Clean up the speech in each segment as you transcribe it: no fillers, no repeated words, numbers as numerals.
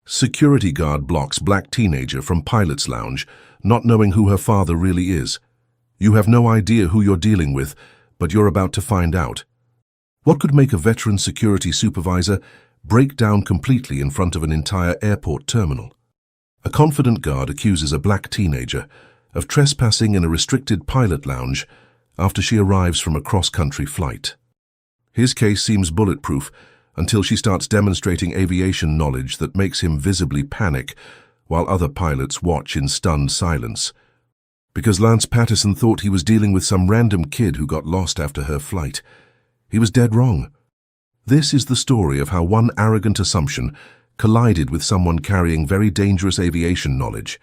Security guard blocks black teenager from pilot's lounge, not knowing who her father really is. You have no idea who you're dealing with, but you're about to find out. What could make a veteran security supervisor break down completely in front of an entire airport terminal? A confident guard accuses a black teenager of trespassing in a restricted pilot lounge after she arrives from a cross-country flight. His case seems bulletproof until she starts demonstrating aviation knowledge that makes him visibly panic while other pilots watch in stunned silence. Because Lance Patterson thought he was dealing with some random kid who got lost after her flight, he was dead wrong. This is the story of how one arrogant assumption collided with someone carrying very dangerous aviation knowledge,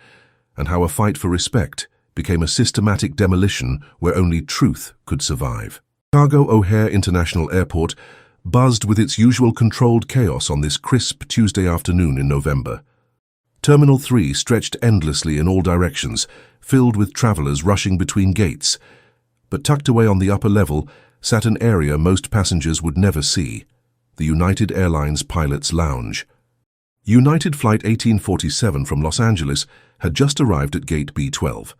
and how a fight for respect became a systematic demolition where only truth could survive. Chicago O'Hare International Airport buzzed with its usual controlled chaos on this crisp Tuesday afternoon in November. Terminal 3 stretched endlessly in all directions, filled with travelers rushing between gates. But tucked away on the upper level sat an area most passengers would never see, the United Airlines Pilots Lounge. United Flight 1847 from Los Angeles had just arrived at Gate B12,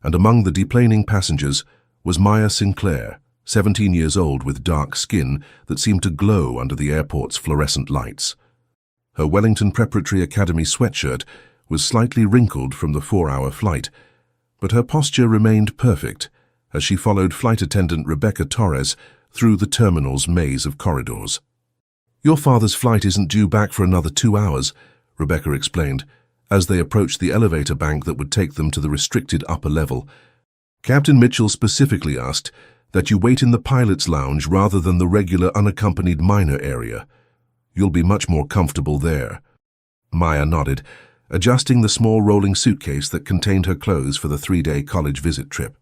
and among the deplaning passengers was Maya Sinclair, 17 years old with dark skin that seemed to glow under the airport's fluorescent lights. Her Wellington Preparatory Academy sweatshirt was slightly wrinkled from the 4-hour flight, but her posture remained perfect as she followed flight attendant Rebecca Torres through the terminal's maze of corridors. "Your father's flight isn't due back for another 2 hours," Rebecca explained, as they approached the elevator bank that would take them to the restricted upper level. "Captain Mitchell specifically asked that you wait in the pilot's lounge rather than the regular unaccompanied minor area. You'll be much more comfortable there." Maya nodded, adjusting the small rolling suitcase that contained her clothes for the 3-day college visit trip.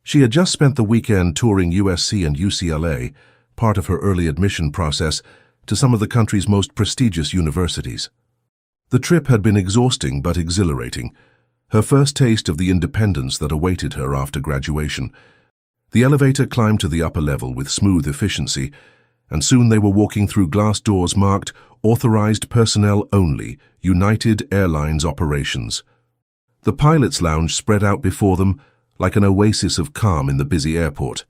She had just spent the weekend touring USC and UCLA, part of her early admission process to some of the country's most prestigious universities. The trip had been exhausting but exhilarating, her first taste of the independence that awaited her after graduation. The elevator climbed to the upper level with smooth efficiency, and soon they were walking through glass doors marked "Authorized Personnel Only, United Airlines Operations." The pilot's lounge spread out before them like an oasis of calm in the busy airport.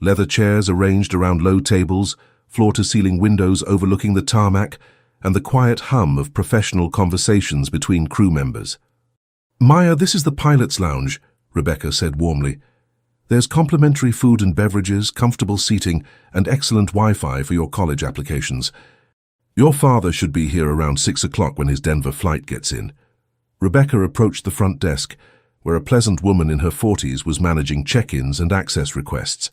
Leather chairs arranged around low tables, floor-to-ceiling windows overlooking the tarmac, and the quiet hum of professional conversations between crew members. "Maya, this is the pilot's lounge," Rebecca said warmly. "There's complimentary food and beverages, comfortable seating, and excellent Wi-Fi for your college applications. Your father should be here around 6 o'clock when his Denver flight gets in." Rebecca approached the front desk, where a pleasant woman in her 40s was managing check-ins and access requests.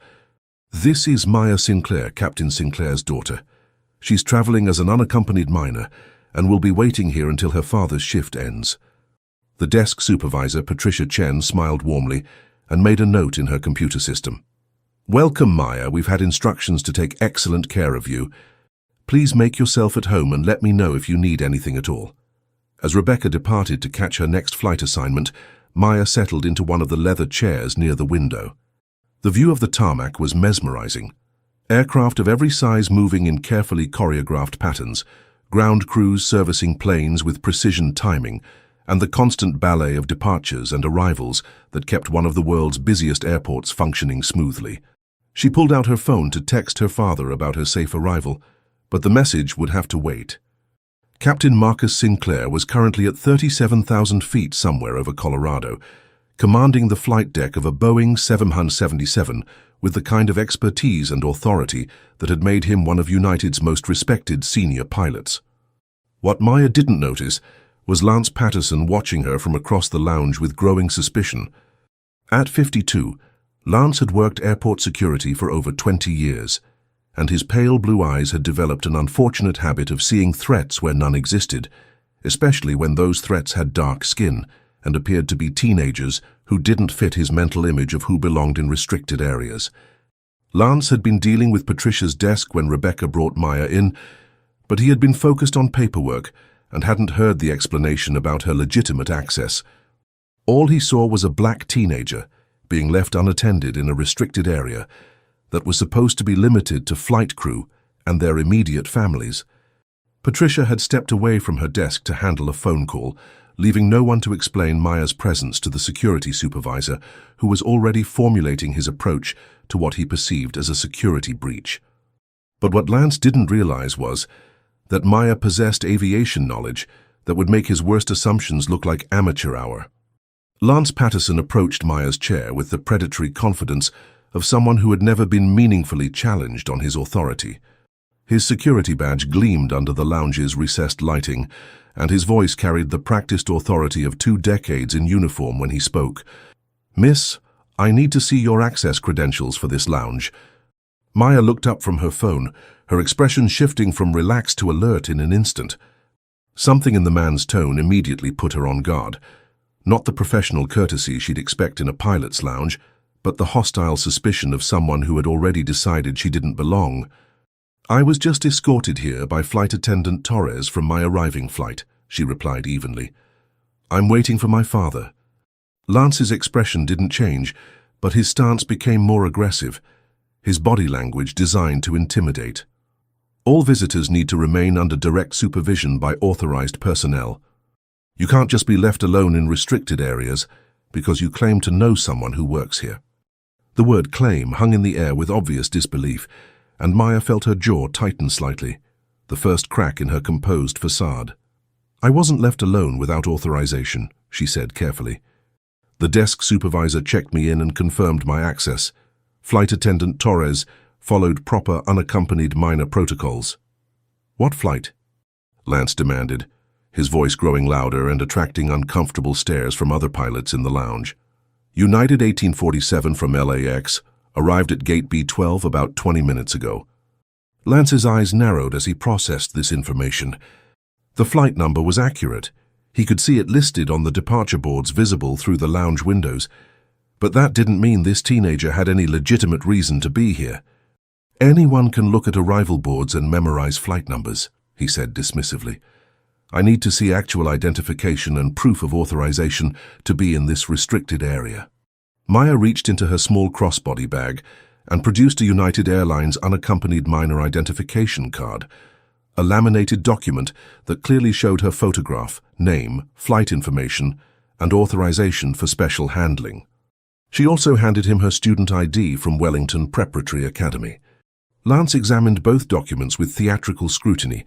"This is Maya Sinclair, Captain Sinclair's daughter. She's traveling as an unaccompanied minor and will be waiting here until her father's shift ends." The desk supervisor, Patricia Chen, smiled warmly and made a note in her computer system. "Welcome, Maya. We've had instructions to take excellent care of you. Please make yourself at home and let me know if you need anything at all." As Rebecca departed to catch her next flight assignment, Maya settled into one of the leather chairs near the window. The view of the tarmac was mesmerizing. Aircraft of every size moving in carefully choreographed patterns, ground crews servicing planes with precision timing, and the constant ballet of departures and arrivals that kept one of the world's busiest airports functioning smoothly. She pulled out her phone to text her father about her safe arrival, but the message would have to wait. Captain Marcus Sinclair was currently at 37,000 feet somewhere over Colorado, commanding the flight deck of a Boeing 777 with the kind of expertise and authority that had made him one of United's most respected senior pilots. What Maya didn't notice was Lance Patterson watching her from across the lounge with growing suspicion. At 52, Lance had worked airport security for over 20 years, and his pale blue eyes had developed an unfortunate habit of seeing threats where none existed, especially when those threats had dark skin and appeared to be teenagers who didn't fit his mental image of who belonged in restricted areas. Lance had been dealing with Patricia's desk when Rebecca brought Maya in, but he had been focused on paperwork and hadn't heard the explanation about her legitimate access. All he saw was a black teenager being left unattended in a restricted area that was supposed to be limited to flight crew and their immediate families. Patricia had stepped away from her desk to handle a phone call, leaving no one to explain Maya's presence to the security supervisor, who was already formulating his approach to what he perceived as a security breach. But what Lance didn't realize was that Maya possessed aviation knowledge that would make his worst assumptions look like amateur hour. Lance Patterson approached Maya's chair with the predatory confidence of someone who had never been meaningfully challenged on his authority. His security badge gleamed under the lounge's recessed lighting, and his voice carried the practiced authority of 2 decades in uniform when he spoke. "Miss, I need to see your access credentials for this lounge." Maya looked up from her phone, her expression shifting from relaxed to alert in an instant. Something in the man's tone immediately put her on guard. Not the professional courtesy she'd expect in a pilot's lounge, but the hostile suspicion of someone who had already decided she didn't belong. "I was just escorted here by Flight Attendant Torres from my arriving flight," she replied evenly. "I'm waiting for my father." Lance's expression didn't change, but his stance became more aggressive, his body language designed to intimidate. "All visitors need to remain under direct supervision by authorized personnel. You can't just be left alone in restricted areas because you claim to know someone who works here." The word claim hung in the air with obvious disbelief, and Maya felt her jaw tighten slightly, the first crack in her composed facade. "I wasn't left alone without authorization," she said carefully. "The desk supervisor checked me in and confirmed my access. Flight Attendant Torres followed proper unaccompanied minor protocols." "What flight?" Lance demanded, his voice growing louder and attracting uncomfortable stares from other pilots in the lounge. "United 1847 from LAX, arrived at Gate B12 about 20 minutes ago." Lance's eyes narrowed as he processed this information. The flight number was accurate. He could see it listed on the departure boards visible through the lounge windows. But that didn't mean this teenager had any legitimate reason to be here. "Anyone can look at arrival boards and memorize flight numbers," he said dismissively. "I need to see actual identification and proof of authorization to be in this restricted area." Maya reached into her small crossbody bag and produced a United Airlines unaccompanied minor identification card, a laminated document that clearly showed her photograph, name, flight information, and authorization for special handling. She also handed him her student ID from Wellington Preparatory Academy. Lance examined both documents with theatrical scrutiny,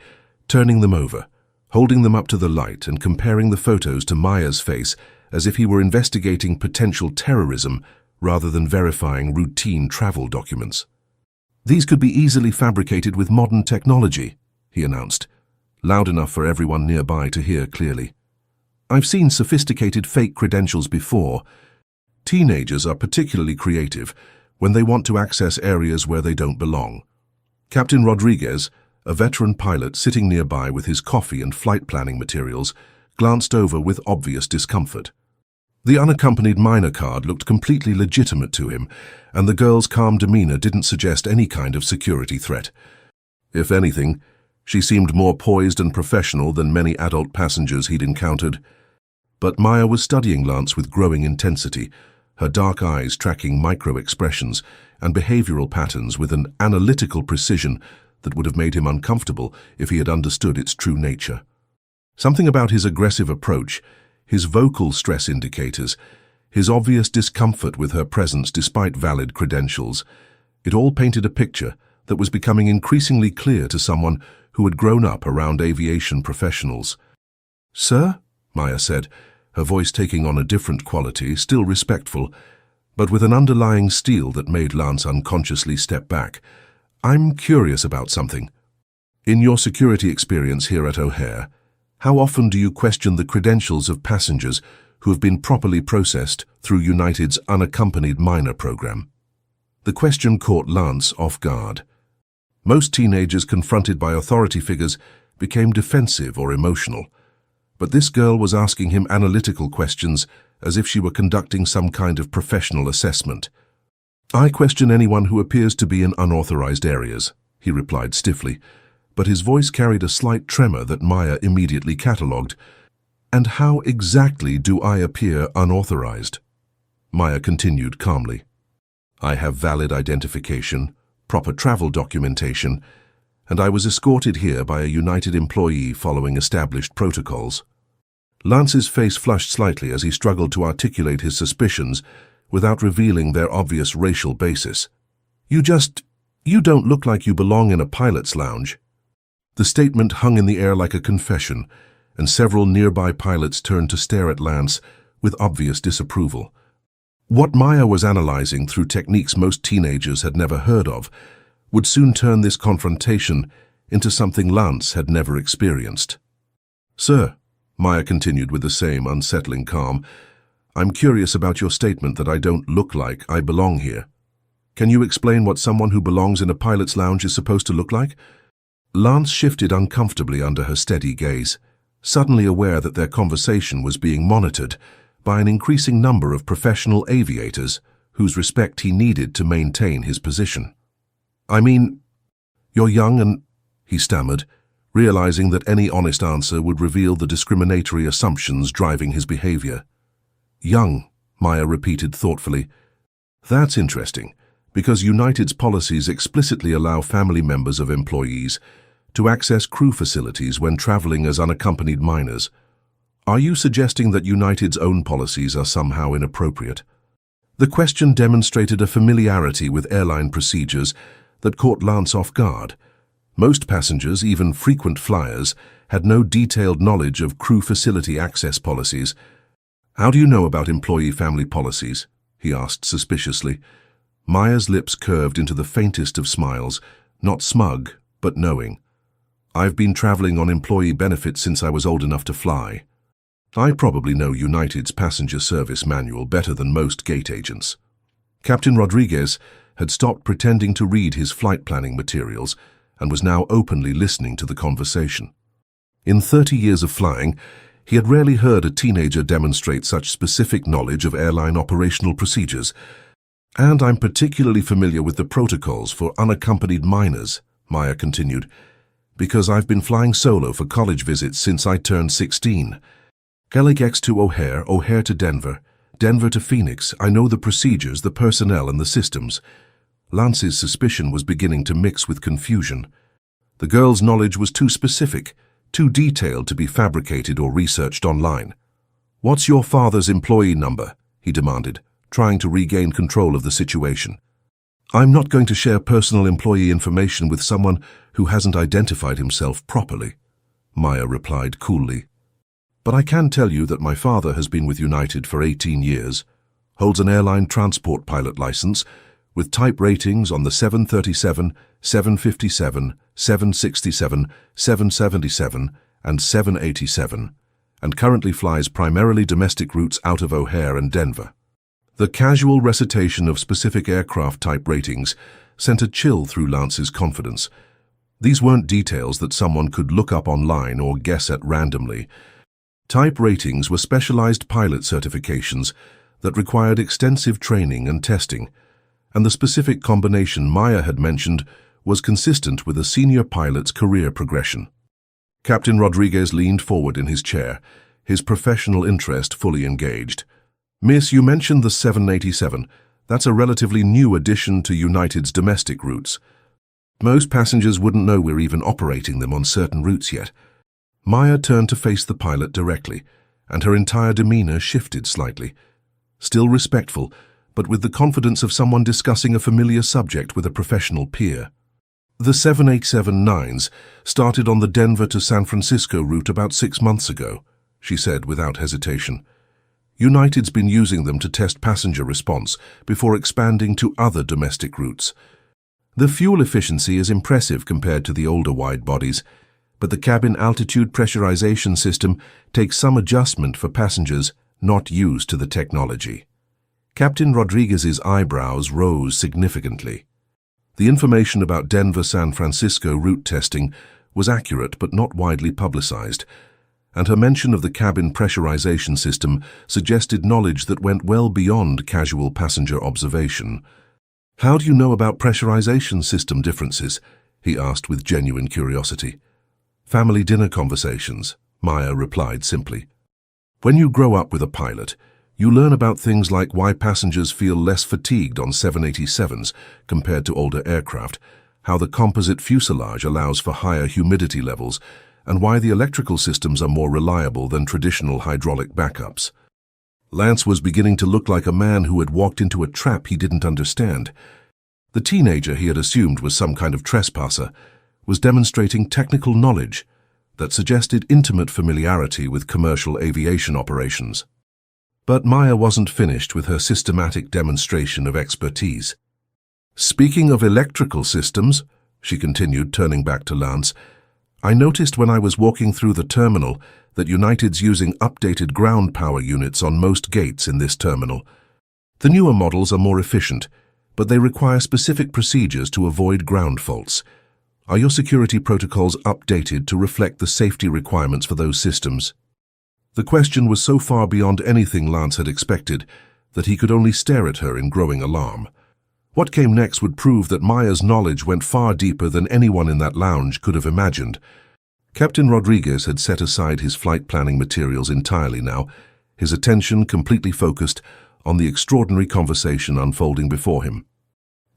turning them over, holding them up to the light and comparing the photos to Maya's face as if he were investigating potential terrorism rather than verifying routine travel documents. "These could be easily fabricated with modern technology," he announced, loud enough for everyone nearby to hear clearly. "I've seen sophisticated fake credentials before. Teenagers are particularly creative when they want to access areas where they don't belong." Captain Rodriguez, a veteran pilot sitting nearby with his coffee and flight planning materials, glanced over with obvious discomfort. The unaccompanied minor card looked completely legitimate to him, and the girl's calm demeanor didn't suggest any kind of security threat. If anything, she seemed more poised and professional than many adult passengers he'd encountered. But Maya was studying Lance with growing intensity, her dark eyes tracking micro-expressions and behavioral patterns with an analytical precision that would have made him uncomfortable if he had understood its true nature. Something about his aggressive approach, his vocal stress indicators, his obvious discomfort with her presence despite valid credentials, it all painted a picture that was becoming increasingly clear to someone who had grown up around aviation professionals. "Sir?" Maya said, her voice taking on a different quality, still respectful, but with an underlying steel that made Lance unconsciously step back. "I'm curious about something. In your security experience here at O'Hare, how often do you question the credentials of passengers who have been properly processed through United's unaccompanied minor program?" The question caught Lance off guard. Most teenagers confronted by authority figures became defensive or emotional, but this girl was asking him analytical questions as if she were conducting some kind of professional assessment. "I question anyone who appears to be in unauthorized areas," he replied stiffly, but his voice carried a slight tremor that Maya immediately catalogued. "And how exactly do I appear unauthorized?" Maya continued calmly. "I have valid identification, proper travel documentation, and I was escorted here by a United employee following established protocols. Lance's face flushed slightly as he struggled to articulate his suspicions without revealing their obvious racial basis. You don't look like you belong in a pilot's lounge." The statement hung in the air like a confession, and several nearby pilots turned to stare at Lance with obvious disapproval. What Maya was analyzing through techniques most teenagers had never heard of would soon turn this confrontation into something Lance had never experienced. "Sir," Maya continued with the same unsettling calm, "I'm curious about your statement that I don't look like I belong here. Can you explain what someone who belongs in a pilot's lounge is supposed to look like?" Lance shifted uncomfortably under her steady gaze, suddenly aware that their conversation was being monitored by an increasing number of professional aviators whose respect he needed to maintain his position. "I mean, you're young and—" he stammered, realizing that any honest answer would reveal the discriminatory assumptions driving his behavior. "Young," Maya repeated thoughtfully. "That's interesting, because United's policies explicitly allow family members of employees to access crew facilities when traveling as unaccompanied minors. Are you suggesting that United's own policies are somehow inappropriate?" The question demonstrated a familiarity with airline procedures that caught Lance off guard. Most passengers, even frequent flyers, had no detailed knowledge of crew facility access policies. "How do you know about employee family policies?" he asked suspiciously. Maya's lips curved into the faintest of smiles, not smug, but knowing. "I've been traveling on employee benefits since I was old enough to fly. I probably know United's passenger service manual better than most gate agents." Captain Rodriguez had stopped pretending to read his flight planning materials and was now openly listening to the conversation. In 30 years of flying, he had rarely heard a teenager demonstrate such specific knowledge of airline operational procedures. "And I'm particularly familiar with the protocols for unaccompanied minors," Maya continued, "because I've been flying solo for college visits since I turned 16. LAX to O'Hare, O'Hare to Denver, Denver to Phoenix. I know the procedures, the personnel, and the systems." Lance's suspicion was beginning to mix with confusion. The girl's knowledge was too specific, too detailed to be fabricated or researched online. "What's your father's employee number?" he demanded, trying to regain control of the situation. "I'm not going to share personal employee information with someone who hasn't identified himself properly," Maya replied coolly. "But I can tell you that my father has been with United for 18 years, holds an airline transport pilot license, with type ratings on the 737, 757, 767, 777, and 787, and currently flies primarily domestic routes out of O'Hare and Denver." The casual recitation of specific aircraft type ratings sent a chill through Lance's confidence. These weren't details that someone could look up online or guess at randomly. Type ratings were specialized pilot certifications that required extensive training and testing, and the specific combination Maya had mentioned was consistent with a senior pilot's career progression. Captain Rodriguez leaned forward in his chair, his professional interest fully engaged. "Miss, you mentioned the 787. That's a relatively new addition to United's domestic routes. Most passengers wouldn't know we're even operating them on certain routes yet." Maya turned to face the pilot directly, and her entire demeanor shifted slightly. Still respectful, but with the confidence of someone discussing a familiar subject with a professional peer. "The 787-9s started on the Denver to San Francisco route about 6 months ago," she said without hesitation. "United's been using them to test passenger response before expanding to other domestic routes. The fuel efficiency is impressive compared to the older wide bodies, but the cabin altitude pressurization system takes some adjustment for passengers not used to the technology." Captain Rodriguez's eyebrows rose significantly. The information about Denver-San Francisco route testing was accurate but not widely publicized, and her mention of the cabin pressurization system suggested knowledge that went well beyond casual passenger observation. "How do you know about pressurization system differences?" he asked with genuine curiosity. "Family dinner conversations," Maya replied simply. "When you grow up with a pilot, you learn about things like why passengers feel less fatigued on 787s compared to older aircraft, how the composite fuselage allows for higher humidity levels, and why the electrical systems are more reliable than traditional hydraulic backups. Lance was beginning to look like a man who had walked into a trap he didn't understand. The teenager he had assumed was some kind of trespasser was demonstrating technical knowledge that suggested intimate familiarity with commercial aviation operations. But Maya wasn't finished with her systematic demonstration of expertise. "Speaking of electrical systems," she continued, turning back to Lance, "I noticed when I was walking through the terminal that United's using updated ground power units on most gates in this terminal. The newer models are more efficient, but they require specific procedures to avoid ground faults. Are your security protocols updated to reflect the safety requirements for those systems?" The question was so far beyond anything Lance had expected that he could only stare at her in growing alarm. What came next would prove that Maya's knowledge went far deeper than anyone in that lounge could have imagined. Captain Rodriguez had set aside his flight planning materials entirely now, his attention completely focused on the extraordinary conversation unfolding before him.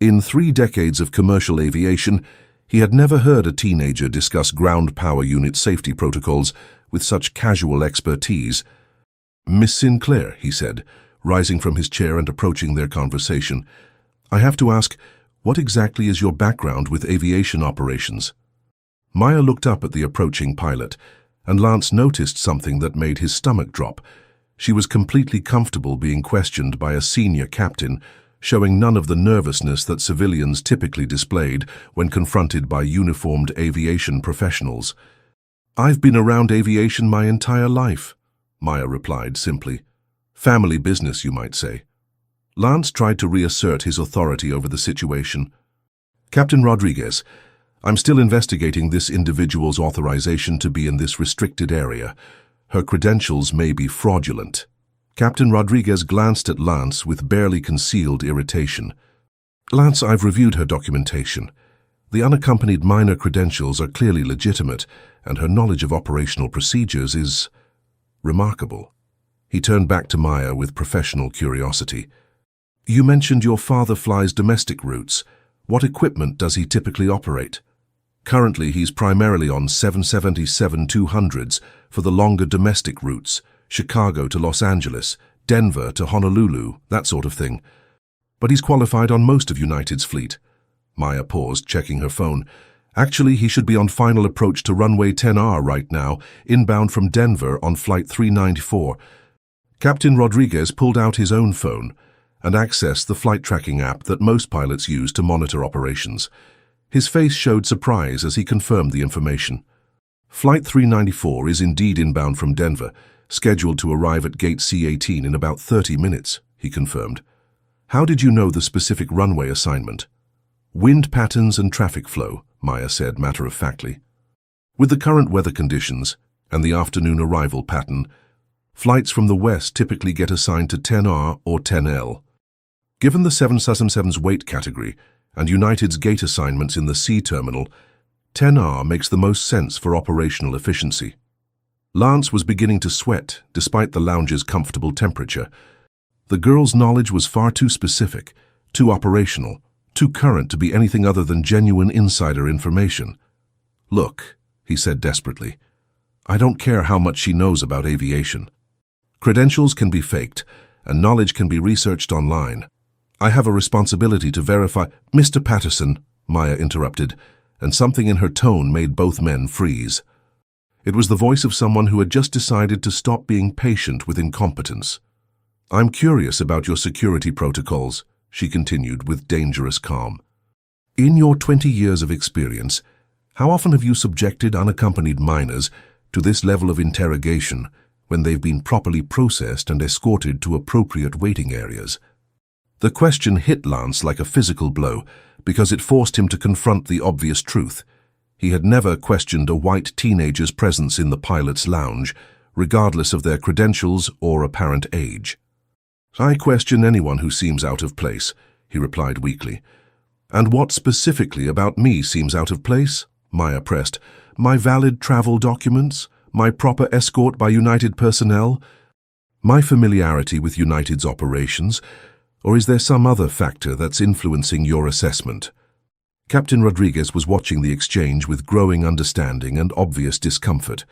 In 3 decades of commercial aviation, he had never heard a teenager discuss ground power unit safety protocols with such casual expertise. "Miss Sinclair," he said, rising from his chair and approaching their conversation, "I have to ask, what exactly is your background with aviation operations?" Maya looked up at the approaching pilot, and Lance noticed something that made his stomach drop. She was completely comfortable being questioned by a senior captain, showing none of the nervousness that civilians typically displayed when confronted by uniformed aviation professionals. "I've been around aviation my entire life," Maya replied simply. "Family business, you might say." Lance tried to reassert his authority over the situation. "Captain Rodriguez, I'm still investigating this individual's authorization to be in this restricted area. Her credentials may be fraudulent." Captain Rodriguez glanced at Lance with barely concealed irritation. "Lance, I've reviewed her documentation. The unaccompanied minor credentials are clearly legitimate, and her knowledge of operational procedures is remarkable." He turned back to Maya with professional curiosity. "You mentioned your father flies domestic routes. What equipment does he typically operate?" "Currently, he's primarily on 777-200s for the longer domestic routes, Chicago to Los Angeles, Denver to Honolulu, that sort of thing. But he's qualified on most of United's fleet." Maya paused, checking her phone. "Actually, he should be on final approach to runway 10R right now, inbound from Denver on flight 394. Captain Rodriguez pulled out his own phone and accessed the flight tracking app that most pilots use to monitor operations. His face showed surprise as he confirmed the information. "Flight 394 is indeed inbound from Denver, scheduled to arrive at gate C-18 in about 30 minutes, he confirmed. "How did you know the specific runway assignment?" "Wind patterns and traffic flow," Maya said matter-of-factly. "With the current weather conditions and the afternoon arrival pattern, flights from the west typically get assigned to 10R or 10L. Given the 777's weight category and United's gate assignments in the C terminal, 10R makes the most sense for operational efficiency." Lance was beginning to sweat, despite the lounge's comfortable temperature. The girl's knowledge was far too specific, too operational, too current to be anything other than genuine insider information. "Look," he said desperately, "I don't care how much she knows about aviation. Credentials can be faked, and knowledge can be researched online. I have a responsibility to verify—" "Mr. Patterson," Maya interrupted, and something in her tone made both men freeze. It was the voice of someone who had just decided to stop being patient with incompetence. "I'm curious about your security protocols," she continued with dangerous calm. "In your 20 years of experience, how often have you subjected unaccompanied minors to this level of interrogation when they've been properly processed and escorted to appropriate waiting areas?" The question hit Lance like a physical blow because it forced him to confront the obvious truth. He had never questioned a white teenager's presence in the pilot's lounge, regardless of their credentials or apparent age. "I question anyone who seems out of place," he replied weakly. "And what specifically about me seems out of place?" Maya pressed. "My valid travel documents? My proper escort by United personnel? My familiarity with United's operations? Or is there some other factor that's influencing your assessment?" Captain Rodriguez was watching the exchange with growing understanding and obvious discomfort.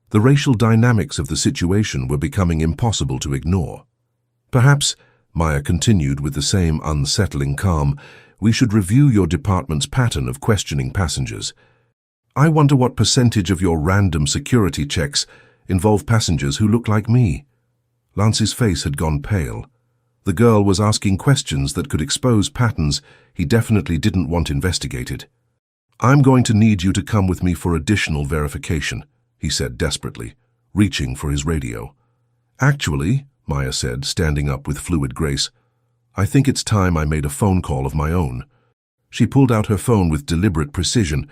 The racial dynamics of the situation were becoming impossible to ignore. Perhaps, Maya continued with the same unsettling calm, we should review your department's pattern of questioning passengers. I wonder what percentage of your random security checks involve passengers who look like me. Lance's face had gone pale. The girl was asking questions that could expose patterns he definitely didn't want investigated. I'm going to need you to come with me for additional verification, he said desperately, reaching for his radio. Actually, Maya said, standing up with fluid grace, I think it's time I made a phone call of my own. She pulled out her phone with deliberate precision,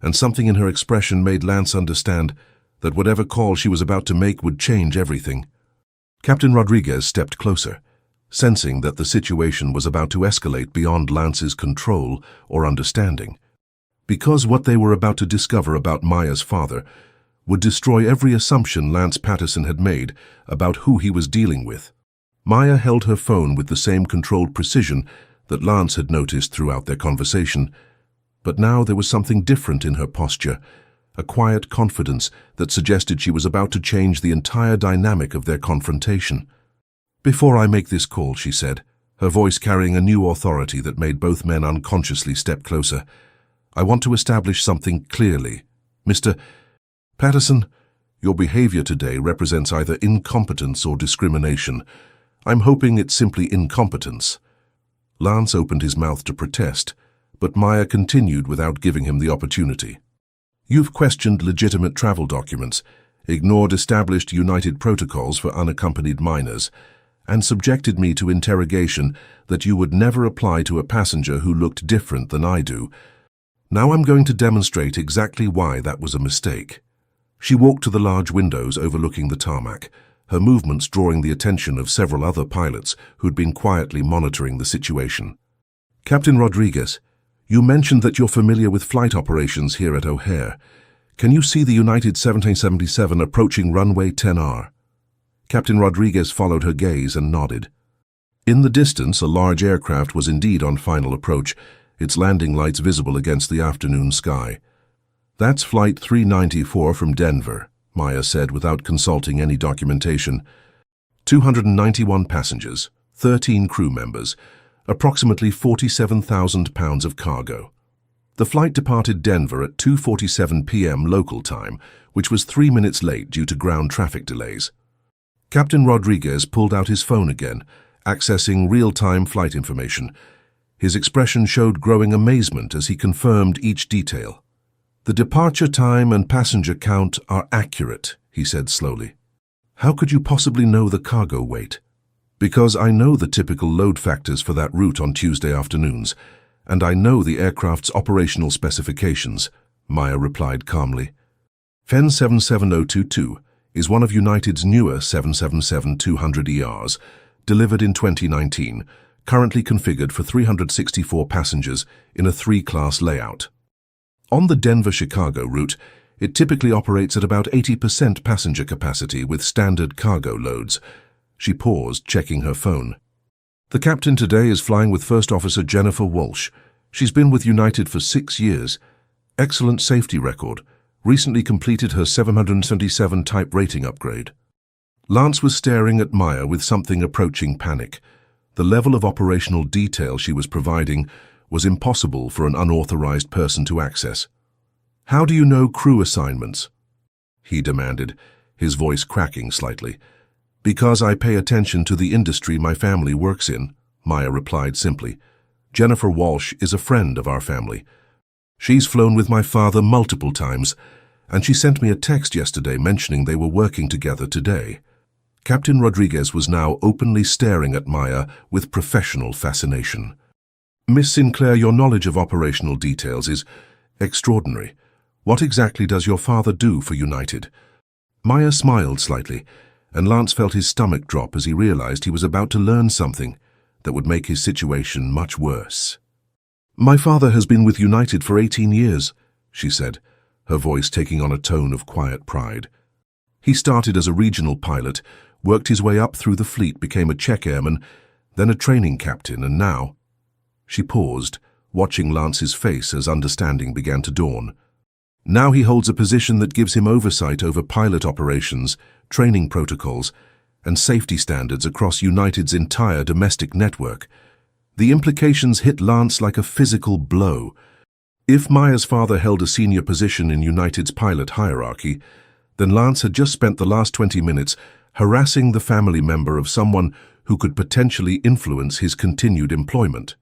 and something in her expression made Lance understand that whatever call she was about to make would change everything. Captain Rodriguez stepped closer, sensing that the situation was about to escalate beyond Lance's control or understanding. Because what they were about to discover about Maya's father would destroy every assumption Lance Patterson had made about who he was dealing with. Maya held her phone with the same controlled precision that Lance had noticed throughout their conversation, but now there was something different in her posture, a quiet confidence that suggested she was about to change the entire dynamic of their confrontation. Before I make this call, she said, her voice carrying a new authority that made both men unconsciously step closer, I want to establish something clearly. Mr. Patterson, your behavior today represents either incompetence or discrimination. I'm hoping it's simply incompetence. Lance opened his mouth to protest, but Maya continued without giving him the opportunity. You've questioned legitimate travel documents, ignored established United protocols for unaccompanied minors, and subjected me to interrogation that you would never apply to a passenger who looked different than I do. Now I'm going to demonstrate exactly why that was a mistake. She walked to the large windows overlooking the tarmac, her movements drawing the attention of several other pilots who'd been quietly monitoring the situation. Captain Rodriguez, you mentioned that you're familiar with flight operations here at O'Hare. Can you see the United 1777 approaching runway 10R? Captain Rodriguez followed her gaze and nodded. In the distance, a large aircraft was indeed on final approach, its landing lights visible against the afternoon sky. That's Flight 394 from Denver, Maya said without consulting any documentation. 291 passengers, 13 crew members, approximately 47,000 pounds of cargo. The flight departed Denver at 2:47 p.m. local time, which was 3 minutes late due to ground traffic delays. Captain Rodriguez pulled out his phone again, accessing real-time flight information. His expression showed growing amazement as he confirmed each detail. The departure time and passenger count are accurate, he said slowly. How could you possibly know the cargo weight? Because I know the typical load factors for that route on Tuesday afternoons, and I know the aircraft's operational specifications, Maya replied calmly. FEN 77022 is one of United's newer 777-200ERs, delivered in 2019, currently configured for 364 passengers in a 3-class layout. On the Denver-Chicago route, it typically operates at about 80% passenger capacity with standard cargo loads. She paused, checking her phone. The captain today is flying with First Officer Jennifer Walsh. She's been with United for 6 years. Excellent safety record. Recently completed her 777 type rating upgrade. Lance was staring at Maya with something approaching panic. The level of operational detail she was providing was impossible for an unauthorized person to access. How do you know crew assignments? He demanded, his voice cracking slightly. Because I pay attention to the industry my family works in, Maya replied simply. Jennifer Walsh is a friend of our family. She's flown with my father multiple times, and she sent me a text yesterday mentioning they were working together today. Captain Rodriguez was now openly staring at Maya with professional fascination. Miss Sinclair, your knowledge of operational details is extraordinary. What exactly does your father do for United? Maya smiled slightly, and Lance felt his stomach drop as he realized he was about to learn something that would make his situation much worse. My father has been with United for 18 years, she said, her voice taking on a tone of quiet pride. He started as a regional pilot, worked his way up through the fleet, became a check airman, then a training captain, and now... She paused, watching Lance's face as understanding began to dawn. Now he holds a position that gives him oversight over pilot operations, training protocols, and safety standards across United's entire domestic network. The implications hit Lance like a physical blow. If Maya's father held a senior position in United's pilot hierarchy, then Lance had just spent the last 20 minutes harassing the family member of someone who could potentially influence his continued employment.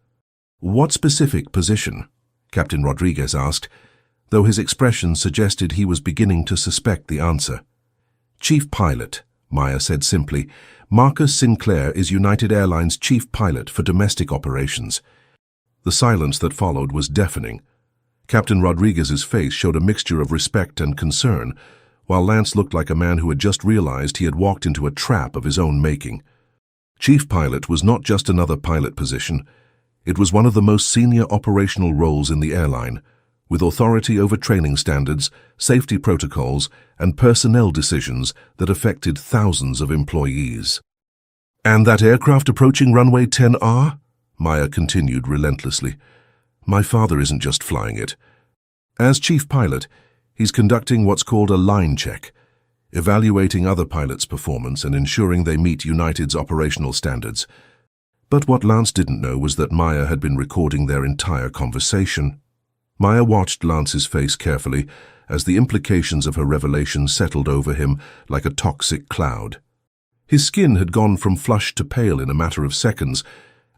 "What specific position?" Captain Rodriguez asked, though his expression suggested he was beginning to suspect the answer. "Chief Pilot," Maya said simply. "Marcus Sinclair is United Airlines' chief pilot for domestic operations." The silence that followed was deafening. Captain Rodriguez's face showed a mixture of respect and concern, while Lance looked like a man who had just realized he had walked into a trap of his own making. Chief Pilot was not just another pilot position. It was one of the most senior operational roles in the airline, with authority over training standards, safety protocols, and personnel decisions that affected thousands of employees. "And that aircraft approaching runway 10R?" Maya continued relentlessly. "My father isn't just flying it. As chief pilot, he's conducting what's called a line check, evaluating other pilots' performance and ensuring they meet United's operational standards." But what Lance didn't know was that Maya had been recording their entire conversation. Maya watched Lance's face carefully as the implications of her revelation settled over him like a toxic cloud. His skin had gone from flushed to pale in a matter of seconds,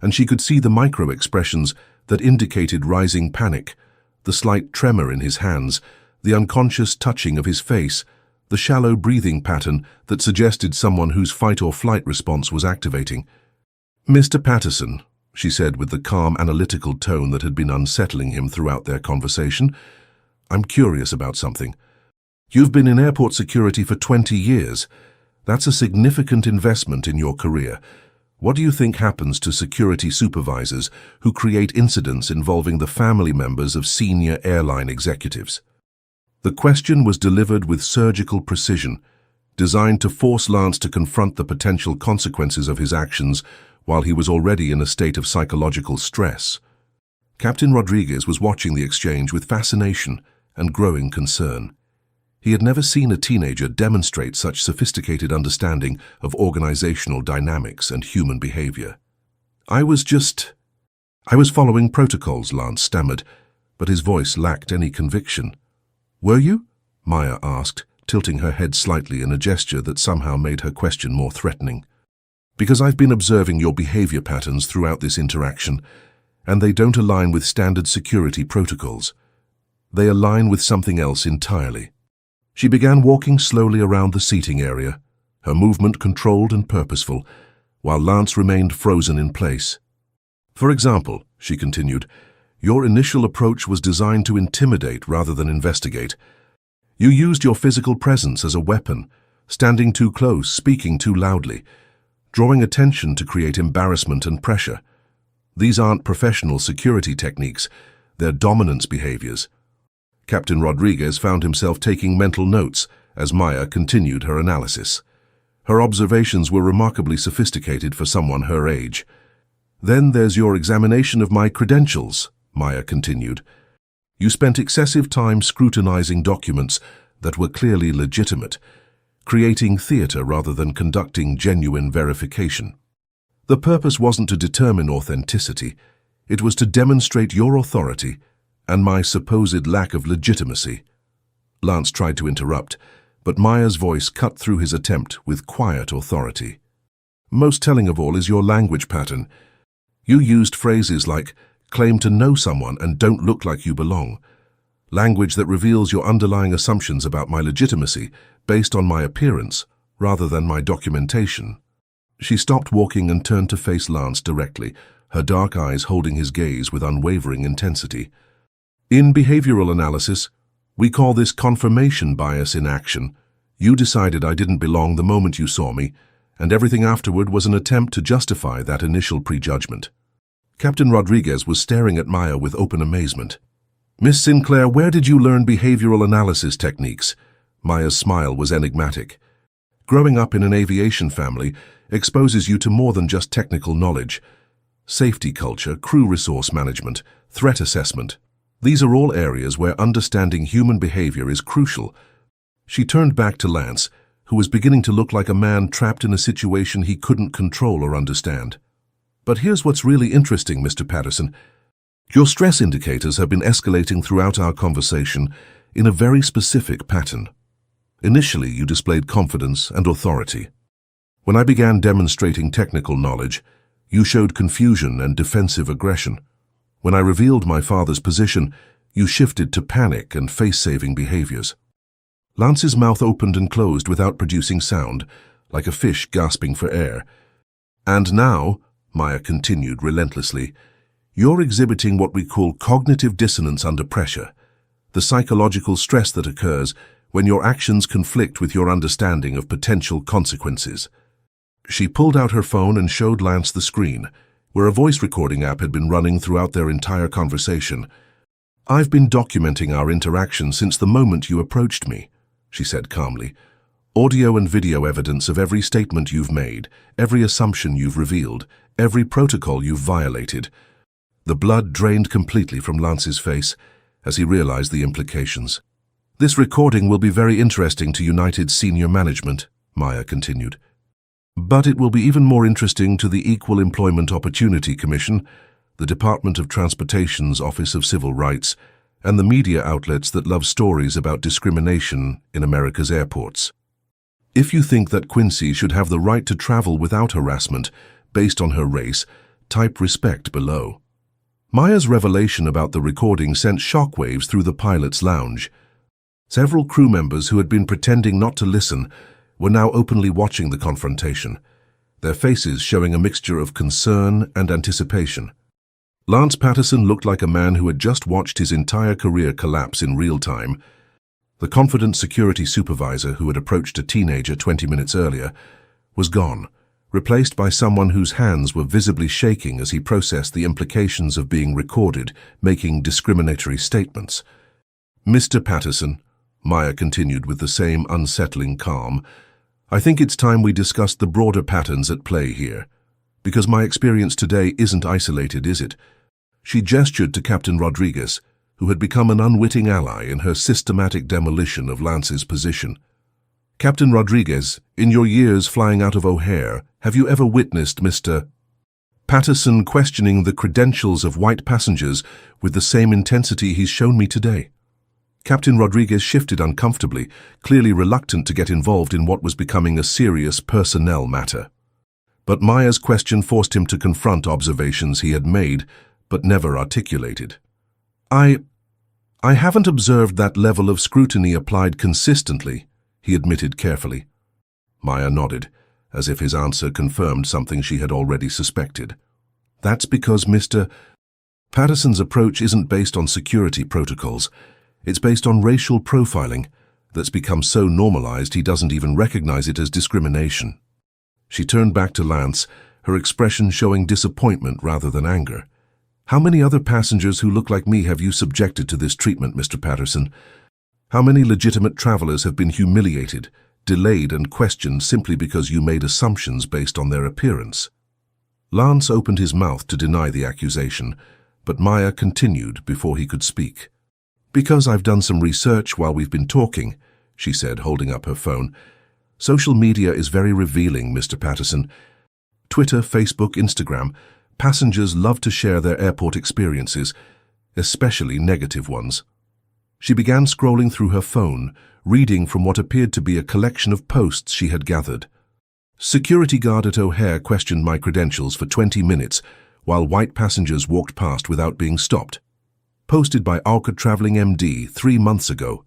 and she could see the micro-expressions that indicated rising panic, the slight tremor in his hands, the unconscious touching of his face, the shallow breathing pattern that suggested someone whose fight-or-flight response was activating. "Mr. Patterson," she said with the calm, analytical tone that had been unsettling him throughout their conversation, "I'm curious about something. You've been in airport security for 20 years. That's a significant investment in your career. What do you think happens to security supervisors who create incidents involving the family members of senior airline executives?" The question was delivered with surgical precision, designed to force Lance to confront the potential consequences of his actions while he was already in a state of psychological stress. Captain Rodriguez was watching the exchange with fascination and growing concern. He had never seen a teenager demonstrate such sophisticated understanding of organizational dynamics and human behavior. I was following protocols," Lance stammered, but his voice lacked any conviction. "Were you?" Maya asked, tilting her head slightly in a gesture that somehow made her question more threatening. "Because I've been observing your behavior patterns throughout this interaction, and they don't align with standard security protocols. They align with something else entirely." She began walking slowly around the seating area, her movement controlled and purposeful, while Lance remained frozen in place. "For example," she continued, "your initial approach was designed to intimidate rather than investigate. You used your physical presence as a weapon, standing too close, speaking too loudly, drawing attention to create embarrassment and pressure. These aren't professional security techniques, they're dominance behaviors." Captain Rodriguez found himself taking mental notes as Maya continued her analysis. Her observations were remarkably sophisticated for someone her age. "Then there's your examination of my credentials," Maya continued. "You spent excessive time scrutinizing documents that were clearly legitimate, creating theater rather than conducting genuine verification. The purpose wasn't to determine authenticity, it was to demonstrate your authority and my supposed lack of legitimacy." Lance tried to interrupt, but Maya's voice cut through his attempt with quiet authority. "Most telling of all is your language pattern. You used phrases like, 'claim to know someone and don't look like you belong,' language that reveals your underlying assumptions about my legitimacy based on my appearance rather than my documentation." She stopped walking and turned to face Lance directly, her dark eyes holding his gaze with unwavering intensity. "In behavioral analysis, we call this confirmation bias in action. You decided I didn't belong the moment you saw me, and everything afterward was an attempt to justify that initial prejudgment." Captain Rodriguez was staring at Maya with open amazement. "Miss Sinclair, where did you learn behavioral analysis techniques?" Maya's smile was enigmatic. "Growing up in an aviation family exposes you to more than just technical knowledge. safety culture, crew resource management, threat assessment. These are all areas where understanding human behavior is crucial. She turned back to Lance, who was beginning to look like a man trapped in a situation he couldn't control or understand. But here's what's really interesting, Mr. Patterson. Your stress indicators have been escalating throughout our conversation in a very specific pattern. Initially, you displayed confidence and authority. When I began demonstrating technical knowledge, you showed confusion and defensive aggression. When I revealed my father's position, you shifted to panic and face-saving behaviors. Lance's mouth opened and closed without producing sound, like a fish gasping for air. And now, Maya continued relentlessly, you're exhibiting what we call cognitive dissonance under pressure, the psychological stress that occurs when your actions conflict with your understanding of potential consequences. She pulled out her phone and showed Lance the screen, where a voice recording app had been running throughout their entire conversation. I've been documenting our interaction since the moment you approached me, she said calmly. Audio and video evidence of every statement you've made, every assumption you've revealed, every protocol you've violated. The blood drained completely from Lance's face as he realized the implications. This recording will be very interesting to United's senior management, Maya continued. But it will be even more interesting to the Equal Employment Opportunity Commission, the Department of Transportation's Office of Civil Rights, and the media outlets that love stories about discrimination in America's airports. If you think that Quincy should have the right to travel without harassment based on her race, type respect below. Maya's revelation about the recording sent shockwaves through the pilot's lounge. Several crew members who had been pretending not to listen were now openly watching the confrontation, their faces showing a mixture of concern and anticipation. Lance Patterson looked like a man who had just watched his entire career collapse in real time. The confident security supervisor who had approached a teenager 20 minutes earlier was gone, replaced by someone whose hands were visibly shaking as he processed the implications of being recorded, making discriminatory statements. Mr. Patterson, Maya continued with the same unsettling calm, I think it's time we discussed the broader patterns at play here. Because my experience today isn't isolated, is it? She gestured to Captain Rodriguez, who had become an unwitting ally in her systematic demolition of Lance's position. Captain Rodriguez, in your years flying out of O'Hare, have you ever witnessed Mr. Patterson questioning the credentials of white passengers with the same intensity he's shown me today? Captain Rodriguez shifted uncomfortably, clearly reluctant to get involved in what was becoming a serious personnel matter. But Maya's question forced him to confront observations he had made, but never articulated. I haven't observed that level of scrutiny applied consistently, he admitted carefully. Maya nodded, as if his answer confirmed something she had already suspected. That's because Mr. Patterson's approach isn't based on security protocols. It's based on racial profiling that's become so normalized he doesn't even recognize it as discrimination. She turned back to Lance, her expression showing disappointment rather than anger. How many other passengers who look like me have you subjected to this treatment, Mr. Patterson? How many legitimate travelers have been humiliated, delayed and questioned simply because you made assumptions based on their appearance? Lance opened his mouth to deny the accusation, but Maya continued before he could speak. Because I've done some research while we've been talking, she said, holding up her phone. Social media is very revealing, Mr. Patterson. Twitter, Facebook, Instagram, passengers love to share their airport experiences, especially negative ones. She began scrolling through her phone, reading from what appeared to be a collection of posts she had gathered. Security guard at O'Hare questioned my credentials for 20 minutes while white passengers walked past without being stopped. Posted by Alka Traveling MD 3 months ago.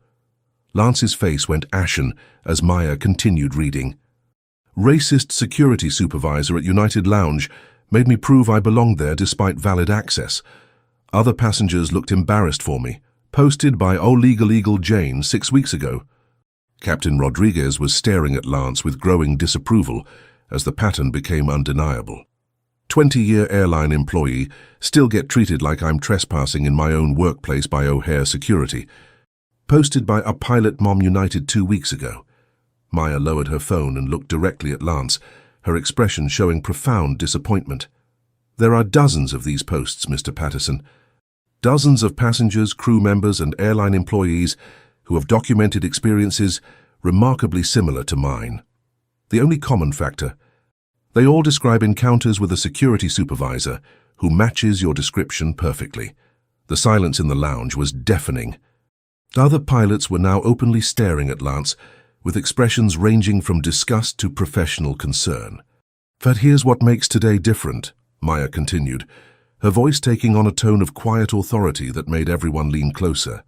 Lance's face went ashen as Maya continued reading. Racist security supervisor at United Lounge made me prove I belonged there despite valid access. Other passengers looked embarrassed for me. Posted by Olegal Eagle Jane 6 weeks ago. Captain Rodriguez was staring at Lance with growing disapproval as the pattern became undeniable. 20-year airline employee, still get treated like I'm trespassing in my own workplace by O'Hare Security. Posted by a pilot mom United 2 weeks ago. Maya lowered her phone and looked directly at Lance, her expression showing profound disappointment. There are dozens of these posts, Mr. Patterson. Dozens of passengers, crew members, and airline employees who have documented experiences remarkably similar to mine. The only common factor: they all describe encounters with a security supervisor who matches your description perfectly. The silence in the lounge was deafening. Other pilots were now openly staring at Lance, with expressions ranging from disgust to professional concern. "But here's what makes today different," Maya continued, her voice taking on a tone of quiet authority that made everyone lean closer.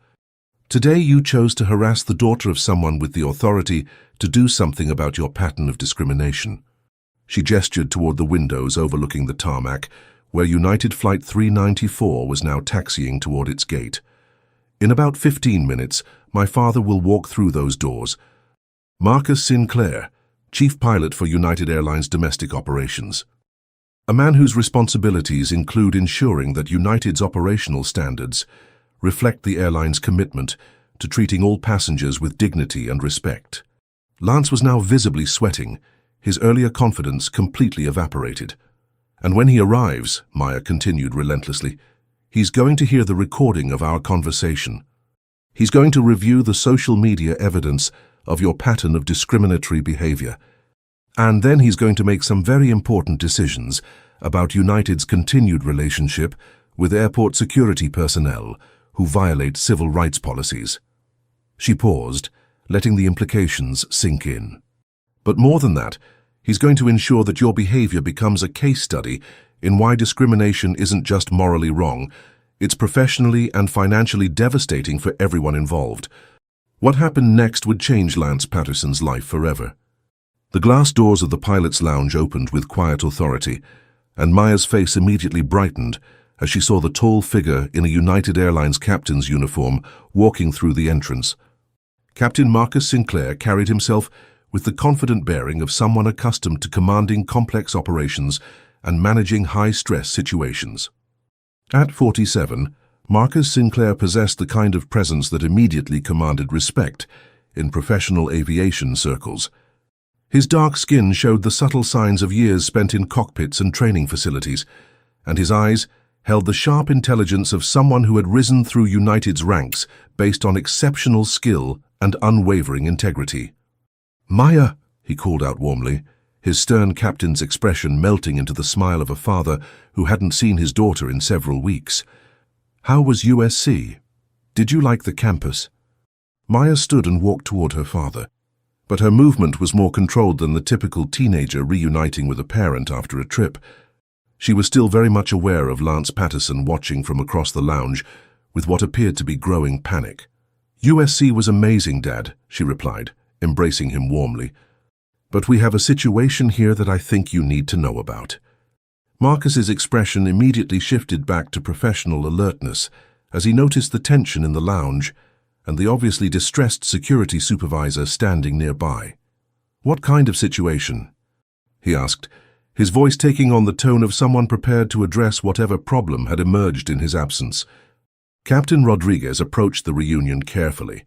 "Today you chose to harass the daughter of someone with the authority to do something about your pattern of discrimination." She gestured toward the windows overlooking the tarmac, where United Flight 394 was now taxiing toward its gate. "In about 15 minutes, my father will walk through those doors. Marcus Sinclair, Chief Pilot for United Airlines Domestic Operations. A man whose responsibilities include ensuring that United's operational standards reflect the airline's commitment to treating all passengers with dignity and respect." Lance was now visibly sweating, his earlier confidence completely evaporated. "And when he arrives," Maya continued relentlessly, "he's going to hear the recording of our conversation. He's going to review the social media evidence of your pattern of discriminatory behavior. And then he's going to make some very important decisions about United's continued relationship with airport security personnel who violate civil rights policies." She paused, letting the implications sink in. "But more than that, he's going to ensure that your behavior becomes a case study in why discrimination isn't just morally wrong, it's professionally and financially devastating for everyone involved." What happened next would change Lance Patterson's life forever. The glass doors of the pilot's lounge opened with quiet authority, and Maya's face immediately brightened as she saw the tall figure in a United Airlines captain's uniform walking through the entrance. Captain Marcus Sinclair carried himself with the confident bearing of someone accustomed to commanding complex operations and managing high-stress situations. At 47, Marcus Sinclair possessed the kind of presence that immediately commanded respect in professional aviation circles. His dark skin showed the subtle signs of years spent in cockpits and training facilities, and his eyes held the sharp intelligence of someone who had risen through United's ranks based on exceptional skill and unwavering integrity. "Maya," he called out warmly, his stern captain's expression melting into the smile of a father who hadn't seen his daughter in several weeks. "How was USC? Did you like the campus?" Maya stood and walked toward her father, but her movement was more controlled than the typical teenager reuniting with a parent after a trip. She was still very much aware of Lance Patterson watching from across the lounge with what appeared to be growing panic. "USC was amazing, Dad," she replied, embracing him warmly. "But we have a situation here that I think you need to know about." Marcus's expression immediately shifted back to professional alertness as he noticed the tension in the lounge and the obviously distressed security supervisor standing nearby. "What kind of situation?" he asked, his voice taking on the tone of someone prepared to address whatever problem had emerged in his absence. Captain Rodriguez approached the reunion carefully,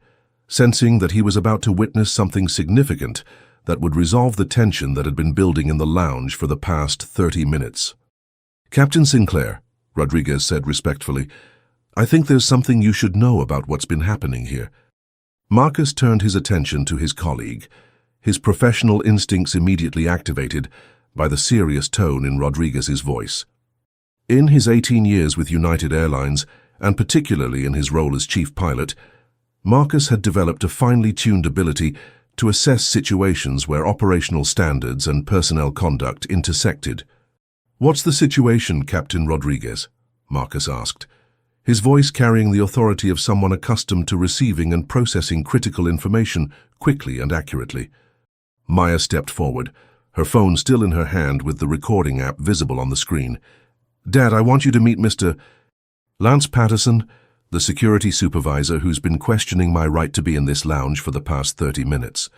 sensing that he was about to witness something significant that would resolve the tension that had been building in the lounge for the past 30 minutes. "Captain Sinclair," Rodriguez said respectfully, "I think there's something you should know about what's been happening here." Marcus turned his attention to his colleague, his professional instincts immediately activated by the serious tone in Rodriguez's voice. In his 18 years with United Airlines, and particularly in his role as chief pilot, Marcus had developed a finely tuned ability to assess situations where operational standards and personnel conduct intersected. "What's the situation, Captain Rodriguez?" Marcus asked, his voice carrying the authority of someone accustomed to receiving and processing critical information quickly and accurately. Maya stepped forward, her phone still in her hand with the recording app visible on the screen. "Dad, I want you to meet Mr. Lance Patterson, the security supervisor who's been questioning my right to be in this lounge for the past 30 minutes.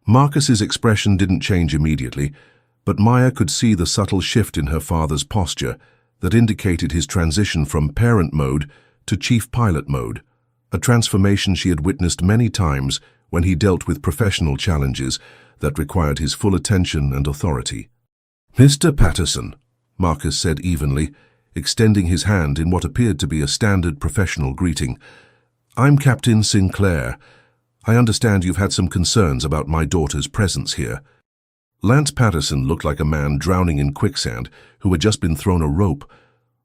Marcus's expression didn't change immediately, but Maya could see the subtle shift in her father's posture that indicated his transition from parent mode to chief pilot mode, a transformation she had witnessed many times when he dealt with professional challenges that required his full attention and authority. "Mr. Patterson," Marcus said evenly, extending his hand in what appeared to be a standard professional greeting. "I'm Captain Sinclair. I understand you've had some concerns about my daughter's presence here." Lance Patterson looked like a man drowning in quicksand who had just been thrown a rope,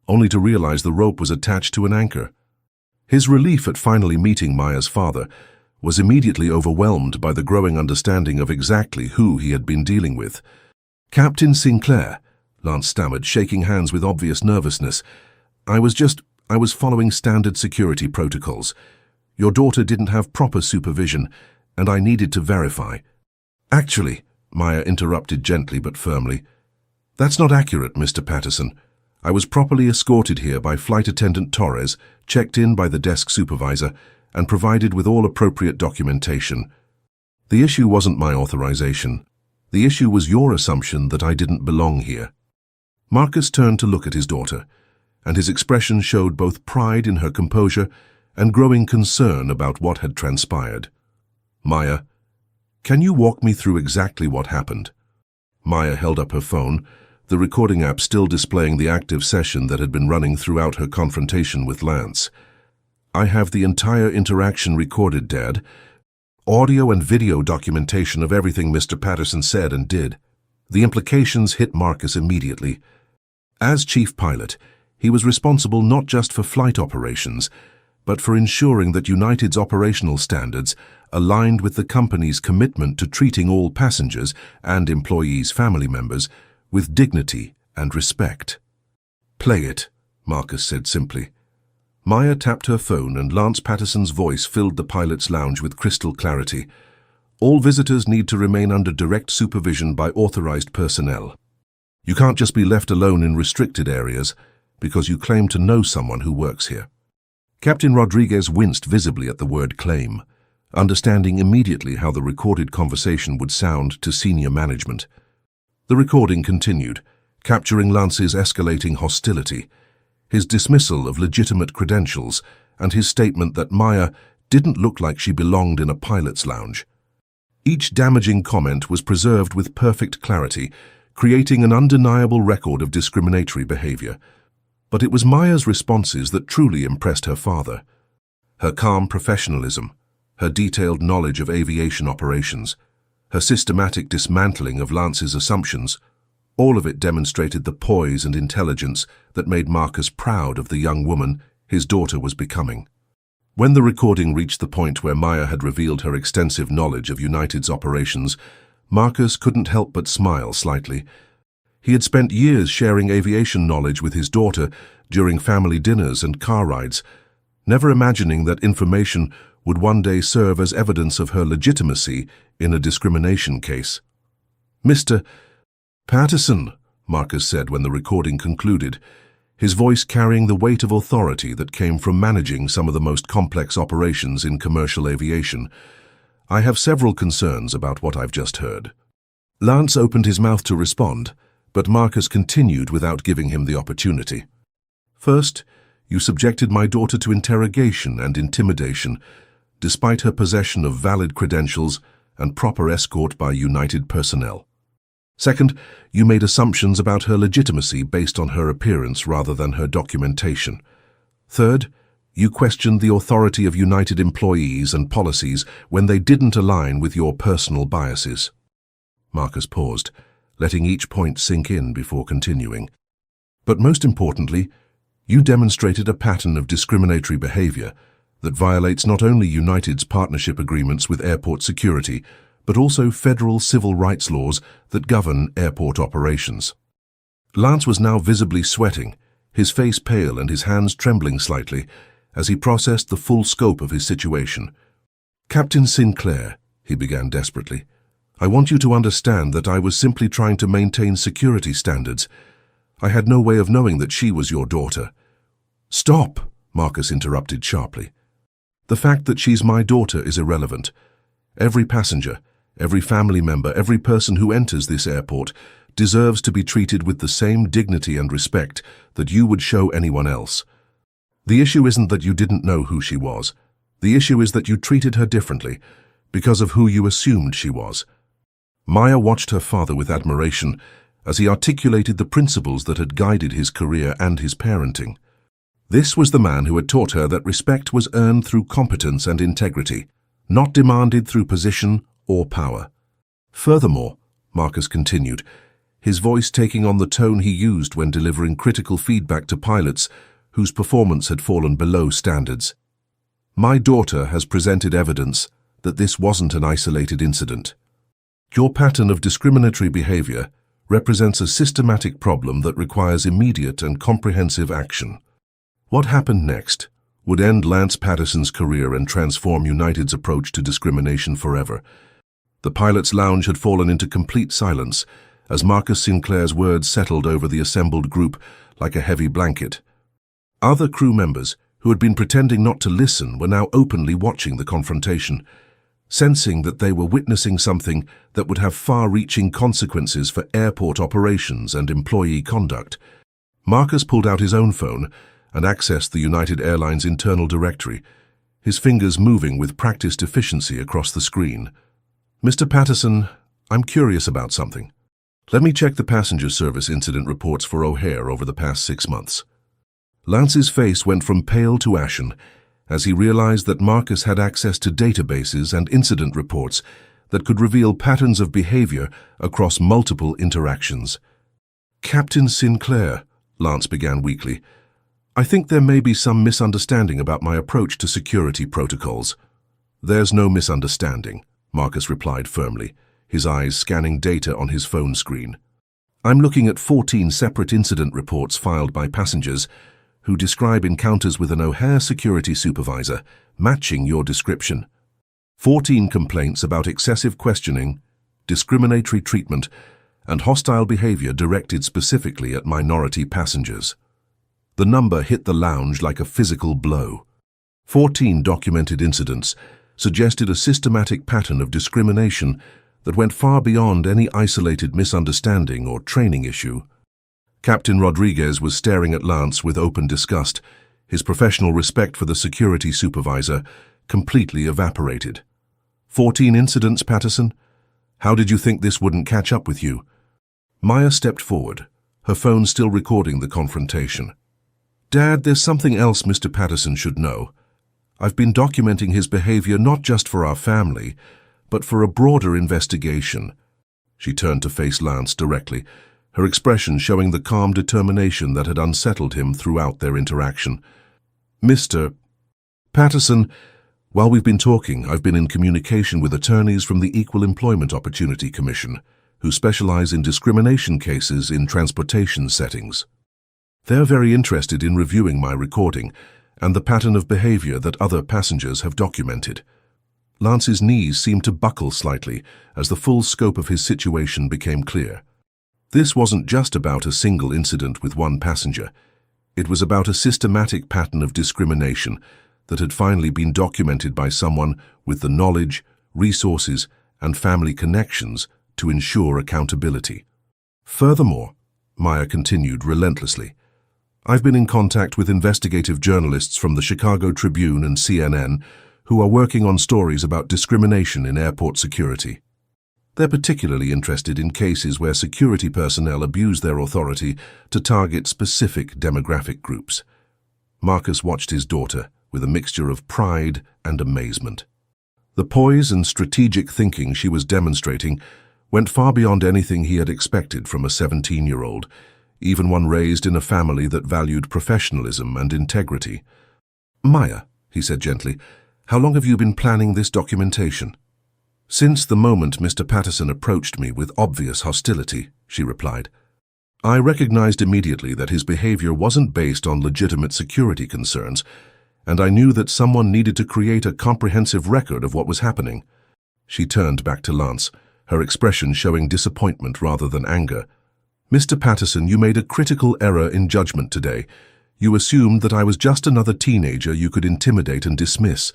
only to realize the rope was attached to an anchor. His relief at finally meeting Maya's father was immediately overwhelmed by the growing understanding of exactly who he had been dealing with. "Captain Sinclair," Lance stammered, shaking hands with obvious nervousness. I was following standard security protocols. Your daughter didn't have proper supervision, and I needed to verify." "Actually," Maya interrupted gently but firmly, "that's not accurate, Mr. Patterson. I was properly escorted here by Flight Attendant Torres, checked in by the desk supervisor, and provided with all appropriate documentation. The issue wasn't my authorization. The issue was your assumption that I didn't belong here." Marcus turned to look at his daughter, and his expression showed both pride in her composure and growing concern about what had transpired. "Maya, can you walk me through exactly what happened?" Maya held up her phone, the recording app still displaying the active session that had been running throughout her confrontation with Lance. "I have the entire interaction recorded, Dad. Audio and video documentation of everything Mr. Patterson said and did." The implications hit Marcus immediately. As chief pilot, he was responsible not just for flight operations, but for ensuring that United's operational standards aligned with the company's commitment to treating all passengers and employees' family members with dignity and respect. "Play it," Marcus said simply. Maya tapped her phone and Lance Patterson's voice filled the pilot's lounge with crystal clarity. "All visitors need to remain under direct supervision by authorized personnel. You can't just be left alone in restricted areas because you claim to know someone who works here." Captain Rodriguez winced visibly at the word claim, understanding immediately how the recorded conversation would sound to senior management. The recording continued, capturing Lance's escalating hostility, his dismissal of legitimate credentials, and his statement that Maya didn't look like she belonged in a pilot's lounge. Each damaging comment was preserved with perfect clarity, creating an undeniable record of discriminatory behavior. But it was Maya's responses that truly impressed her father. Her calm professionalism, her detailed knowledge of aviation operations, her systematic dismantling of Lance's assumptions, all of it demonstrated the poise and intelligence that made Marcus proud of the young woman his daughter was becoming. When the recording reached the point where Maya had revealed her extensive knowledge of United's operations, Marcus couldn't help but smile slightly. He had spent years sharing aviation knowledge with his daughter during family dinners and car rides, never imagining that information would one day serve as evidence of her legitimacy in a discrimination case. "Mr. Patterson," Marcus said when the recording concluded, his voice carrying the weight of authority that came from managing some of the most complex operations in commercial aviation, "I have several concerns about what I've just heard." Lance opened his mouth to respond, but Marcus continued without giving him the opportunity. "First, you subjected my daughter to interrogation and intimidation, despite her possession of valid credentials and proper escort by United personnel. Second, you made assumptions about her legitimacy based on her appearance rather than her documentation. Third, you questioned the authority of United employees and policies when they didn't align with your personal biases." Marcus paused, letting each point sink in before continuing. "But most importantly, you demonstrated a pattern of discriminatory behavior that violates not only United's partnership agreements with airport security, but also federal civil rights laws that govern airport operations." Lance was now visibly sweating, his face pale and his hands trembling slightly, as he processed the full scope of his situation. "Captain Sinclair," he began desperately, "I want you to understand that I was simply trying to maintain security standards. I had no way of knowing that she was your daughter." "Stop," Marcus interrupted sharply. "The fact that she's my daughter is irrelevant. Every passenger, every family member, every person who enters this airport deserves to be treated with the same dignity and respect that you would show anyone else. The issue isn't that you didn't know who she was. The issue is that you treated her differently because of who you assumed she was." Maya watched her father with admiration, as he articulated the principles that had guided his career and his parenting. This was the man who had taught her that respect was earned through competence and integrity, not demanded through position or power. Furthermore, Marcus continued, his voice taking on the tone he used when delivering critical feedback to pilots whose performance had fallen below standards. My daughter has presented evidence that this wasn't an isolated incident. Your pattern of discriminatory behavior represents a systematic problem that requires immediate and comprehensive action. What happened next would end Lance Patterson's career and transform United's approach to discrimination forever. The pilot's lounge had fallen into complete silence as Marcus Sinclair's words settled over the assembled group like a heavy blanket. Other crew members, who had been pretending not to listen, were now openly watching the confrontation, sensing that they were witnessing something that would have far-reaching consequences for airport operations and employee conduct. Marcus pulled out his own phone and accessed the United Airlines internal directory, his fingers moving with practiced efficiency across the screen. "Mr. Patterson, I'm curious about something. Let me check the passenger service incident reports for O'Hare over the past 6 months." Lance's face went from pale to ashen as he realized that Marcus had access to databases and incident reports that could reveal patterns of behavior across multiple interactions. "Captain Sinclair," Lance began weakly, "I think there may be some misunderstanding about my approach to security protocols." "There's no misunderstanding," Marcus replied firmly, his eyes scanning data on his phone screen. "I'm looking at 14 separate incident reports filed by passengers who describe encounters with an O'Hare security supervisor, matching your description. 14 complaints about excessive questioning, discriminatory treatment, and hostile behavior directed specifically at minority passengers." The number hit the lounge like a physical blow. 14 documented incidents suggested a systematic pattern of discrimination that went far beyond any isolated misunderstanding or training issue. Captain Rodriguez was staring at Lance with open disgust, his professional respect for the security supervisor completely evaporated. 14 incidents, Patterson? How did you think this wouldn't catch up with you?" Maya stepped forward, her phone still recording the confrontation. "Dad, there's something else Mr. Patterson should know. I've been documenting his behavior not just for our family, but for a broader investigation." She turned to face Lance directly, her expression showing the calm determination that had unsettled him throughout their interaction. "Mr. Patterson, while we've been talking, I've been in communication with attorneys from the Equal Employment Opportunity Commission, who specialize in discrimination cases in transportation settings. They're very interested in reviewing my recording and the pattern of behavior that other passengers have documented." Lance's knees seemed to buckle slightly as the full scope of his situation became clear. This wasn't just about a single incident with one passenger. It was about a systematic pattern of discrimination that had finally been documented by someone with the knowledge, resources, and family connections to ensure accountability. "Furthermore," Maya continued relentlessly, "I've been in contact with investigative journalists from the Chicago Tribune and CNN who are working on stories about discrimination in airport security. They're particularly interested in cases where security personnel abuse their authority to target specific demographic groups." Marcus watched his daughter with a mixture of pride and amazement. The poise and strategic thinking she was demonstrating went far beyond anything he had expected from a 17-year-old, even one raised in a family that valued professionalism and integrity. "Maya," he said gently, "how long have you been planning this documentation?" "Since the moment Mr. Patterson approached me with obvious hostility," she replied. "I recognized immediately that his behavior wasn't based on legitimate security concerns, and I knew that someone needed to create a comprehensive record of what was happening." She turned back to Lance, her expression showing disappointment rather than anger. "Mr. Patterson, you made a critical error in judgment today. You assumed that I was just another teenager you could intimidate and dismiss.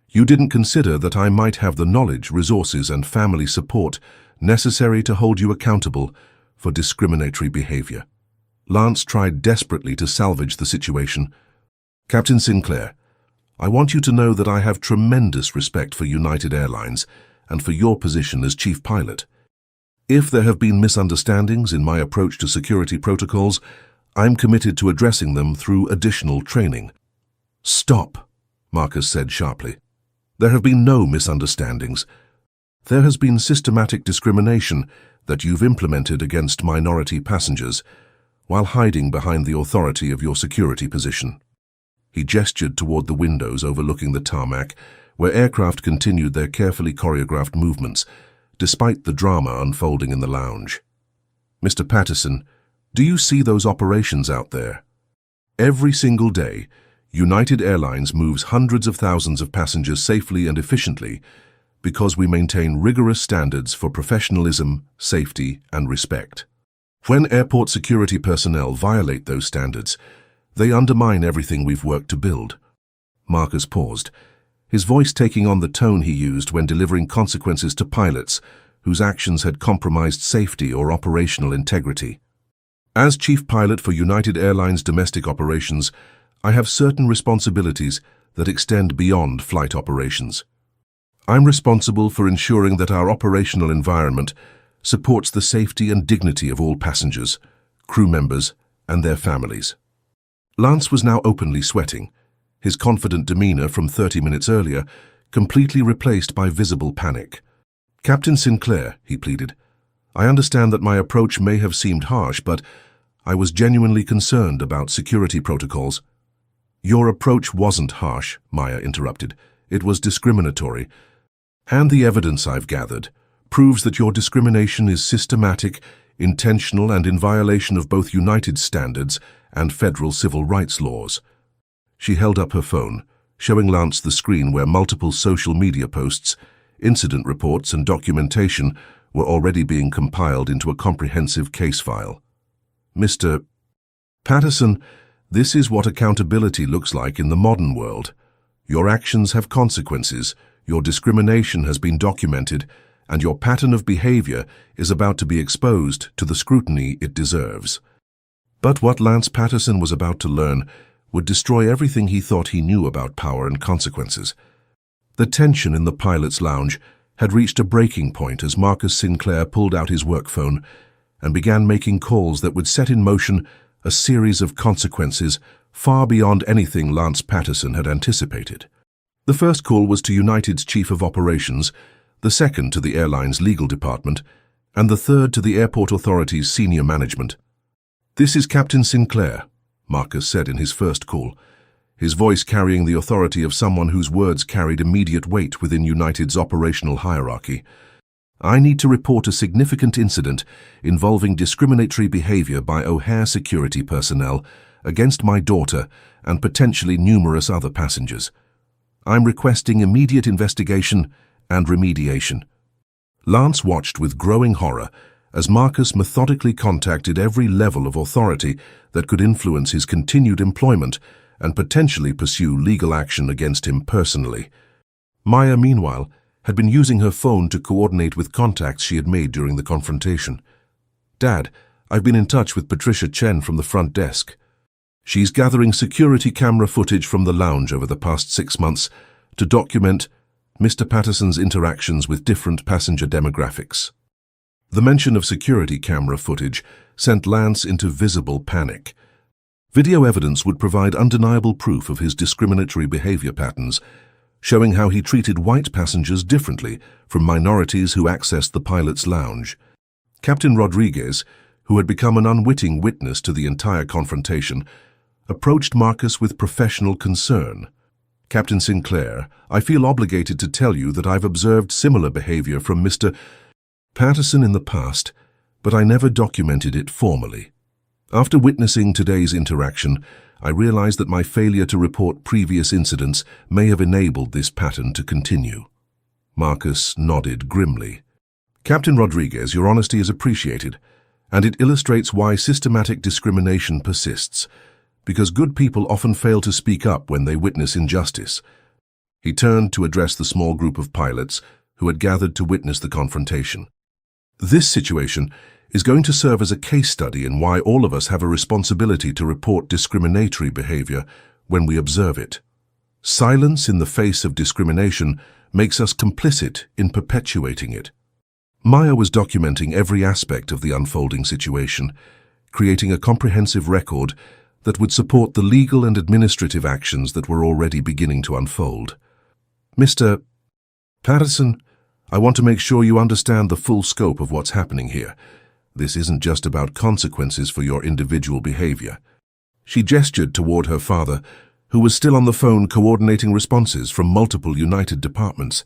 You didn't consider that I might have the knowledge, resources, and family support necessary to hold you accountable for discriminatory behavior." Lance tried desperately to salvage the situation. "Captain Sinclair, I want you to know that I have tremendous respect for United Airlines and for your position as chief pilot. If there have been misunderstandings in my approach to security protocols, I'm committed to addressing them through additional training. Stop, Marcus said sharply. There have been no misunderstandings. There has been systematic discrimination that you've implemented against minority passengers while hiding behind the authority of your security position. He gestured toward the windows overlooking the tarmac, where aircraft continued their carefully choreographed movements, despite the drama unfolding in the lounge. Mr. Patterson, do you see those operations out there? Every single day, United Airlines moves hundreds of thousands of passengers safely and efficiently because we maintain rigorous standards for professionalism, safety, and respect. When airport security personnel violate those standards, they undermine everything we've worked to build. Marcus paused, his voice taking on the tone he used when delivering consequences to pilots whose actions had compromised safety or operational integrity. As chief pilot for United Airlines domestic operations, I have certain responsibilities that extend beyond flight operations. I'm responsible for ensuring that our operational environment supports the safety and dignity of all passengers, crew members, and their families. Lance was now openly sweating, his confident demeanor from 30 minutes earlier completely replaced by visible panic. Captain Sinclair, he pleaded, I understand that my approach may have seemed harsh, but I was genuinely concerned about security protocols. Your approach wasn't harsh, Maya interrupted. It was discriminatory. And the evidence I've gathered proves that your discrimination is systematic, intentional, and in violation of both United standards and federal civil rights laws. She held up her phone, showing Lance the screen where multiple social media posts, incident reports, and documentation were already being compiled into a comprehensive case file. Mr. Patterson, this is what accountability looks like in the modern world. Your actions have consequences, your discrimination has been documented, and your pattern of behavior is about to be exposed to the scrutiny it deserves. But what Lance Patterson was about to learn would destroy everything he thought he knew about power and consequences. The tension in the pilot's lounge had reached a breaking point as Marcus Sinclair pulled out his work phone and began making calls that would set in motion a series of consequences far beyond anything Lance Patterson had anticipated. The first call was to United's Chief of Operations, the second to the airline's legal department, and the third to the airport authority's senior management. This is Captain Sinclair, Marcus said in his first call, his voice carrying the authority of someone whose words carried immediate weight within United's operational hierarchy. I need to report a significant incident involving discriminatory behavior by O'Hare security personnel against my daughter and potentially numerous other passengers. I'm requesting immediate investigation and remediation. Lance watched with growing horror as Marcus methodically contacted every level of authority that could influence his continued employment and potentially pursue legal action against him personally. Maya, meanwhile, had been using her phone to coordinate with contacts she had made during the confrontation. Dad, I've been in touch with Patricia Chen from the front desk. She's gathering security camera footage from the lounge over the past 6 months to document Mr. Patterson's interactions with different passenger demographics. The mention of security camera footage sent Lance into visible panic. Video evidence would provide undeniable proof of his discriminatory behavior patterns, showing how he treated white passengers differently from minorities who accessed the pilot's lounge. Captain Rodriguez, who had become an unwitting witness to the entire confrontation, approached Marcus with professional concern. Captain Sinclair, I feel obligated to tell you that I've observed similar behavior from Mr. Patterson in the past, but I never documented it formally. After witnessing today's interaction, I realized that my failure to report previous incidents may have enabled this pattern to continue. Marcus nodded grimly. Captain Rodriguez, your honesty is appreciated, and it illustrates why systematic discrimination persists, because good people often fail to speak up when they witness injustice. He turned to address the small group of pilots who had gathered to witness the confrontation. This situation is going to serve as a case study in why all of us have a responsibility to report discriminatory behavior when we observe it. Silence in the face of discrimination makes us complicit in perpetuating it. Maya was documenting every aspect of the unfolding situation, creating a comprehensive record that would support the legal and administrative actions that were already beginning to unfold. Mr. Patterson, I want to make sure you understand the full scope of what's happening here. This isn't just about consequences for your individual behavior. She gestured toward her father, who was still on the phone coordinating responses from multiple United departments.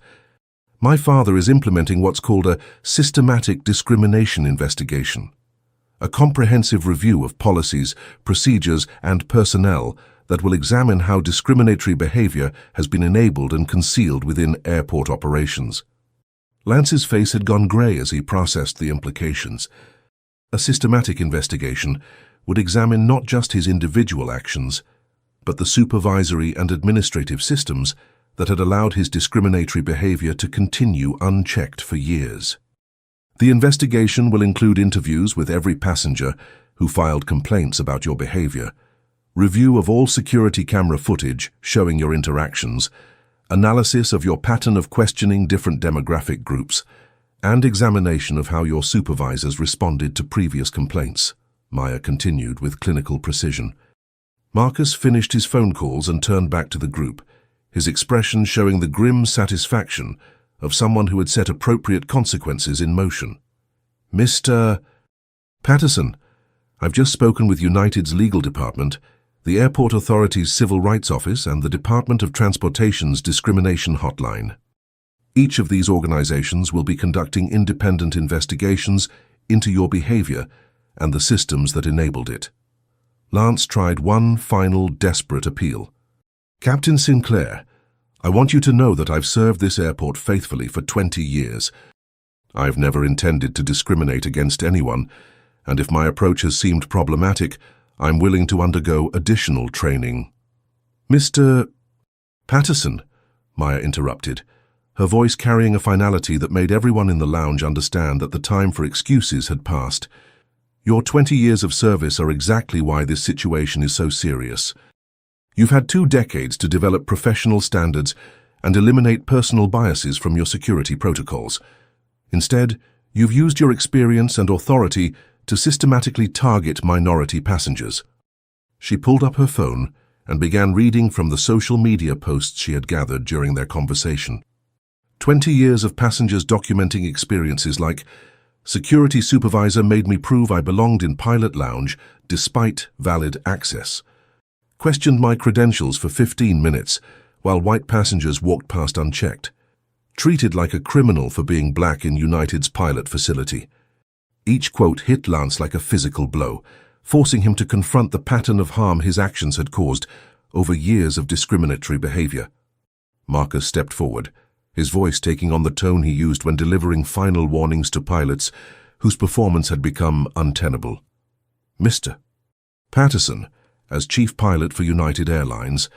My father is implementing what's called a systematic discrimination investigation, a comprehensive review of policies, procedures, and personnel that will examine how discriminatory behavior has been enabled and concealed within airport operations. Lance's face had gone grey as he processed the implications. A systematic investigation would examine not just his individual actions, but the supervisory and administrative systems that had allowed his discriminatory behavior to continue unchecked for years. The investigation will include interviews with every passenger who filed complaints about your behavior, review of all security camera footage showing your interactions, analysis of your pattern of questioning different demographic groups, and examination of how your supervisors responded to previous complaints, Maya continued with clinical precision. Marcus finished his phone calls and turned back to the group, his expression showing the grim satisfaction of someone who had set appropriate consequences in motion. Mr. Patterson, I've just spoken with United's legal department, the Airport Authority's Civil Rights Office, and the Department of Transportation's Discrimination Hotline. Each of these organizations will be conducting independent investigations into your behavior and the systems that enabled it. Lance tried one final desperate appeal. Captain Sinclair, I want you to know that I've served this airport faithfully for 20 years. I've never intended to discriminate against anyone, and if my approach has seemed problematic, I'm willing to undergo additional training. Mr. Patterson, Maya interrupted, her voice carrying a finality that made everyone in the lounge understand that the time for excuses had passed. Your 20 years of service are exactly why this situation is so serious. You've had 2 decades to develop professional standards and eliminate personal biases from your security protocols. Instead, you've used your experience and authority to systematically target minority passengers. She pulled up her phone and began reading from the social media posts she had gathered during their conversation. 20 years of passengers documenting experiences like, "Security supervisor made me prove I belonged in pilot lounge despite valid access. Questioned my credentials for 15 minutes while white passengers walked past unchecked. Treated like a criminal for being black in United's pilot facility." Each quote hit Lance like a physical blow, forcing him to confront the pattern of harm his actions had caused over years of discriminatory behavior. Marcus stepped forward, his voice taking on the tone he used when delivering final warnings to pilots whose performance had become untenable. Mr. Patterson, as chief pilot for United Airlines,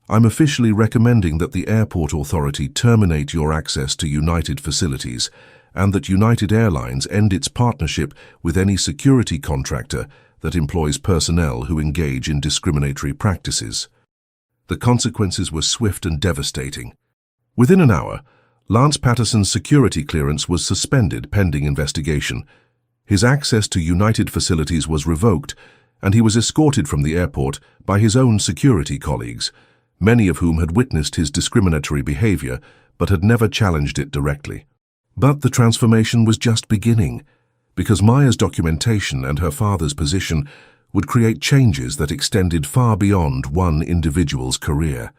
I'm officially recommending that the Airport Authority terminate your access to United facilities and that United Airlines end its partnership with any security contractor that employs personnel who engage in discriminatory practices. The consequences were swift and devastating. Within an hour, Lance Patterson's security clearance was suspended pending investigation. His access to United facilities was revoked, and he was escorted from the airport by his own security colleagues, many of whom had witnessed his discriminatory behavior but had never challenged it directly. But the transformation was just beginning, because Maya's documentation and her father's position would create changes that extended far beyond one individual's career.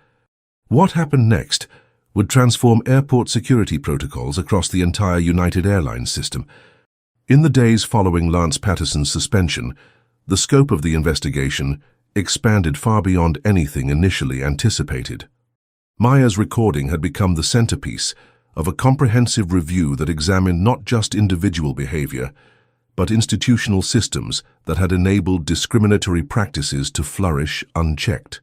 What happened next would transform airport security protocols across the entire United Airlines system. In the days following Lance Patterson's suspension, the scope of the investigation expanded far beyond anything initially anticipated. Maya's recording had become the centerpiece of a comprehensive review that examined not just individual behavior, but institutional systems that had enabled discriminatory practices to flourish unchecked.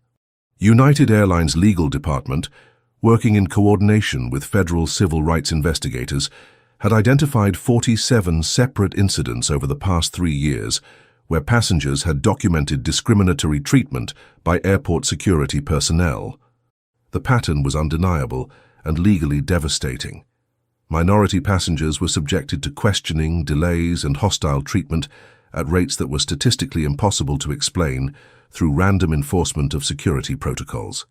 United Airlines Legal Department, working in coordination with federal civil rights investigators, had identified 47 separate incidents over the past 3 years where passengers had documented discriminatory treatment by airport security personnel. The pattern was undeniable and legally devastating. Minority passengers were subjected to questioning, delays, and hostile treatment at rates that were statistically impossible to explain through random enforcement of security protocols.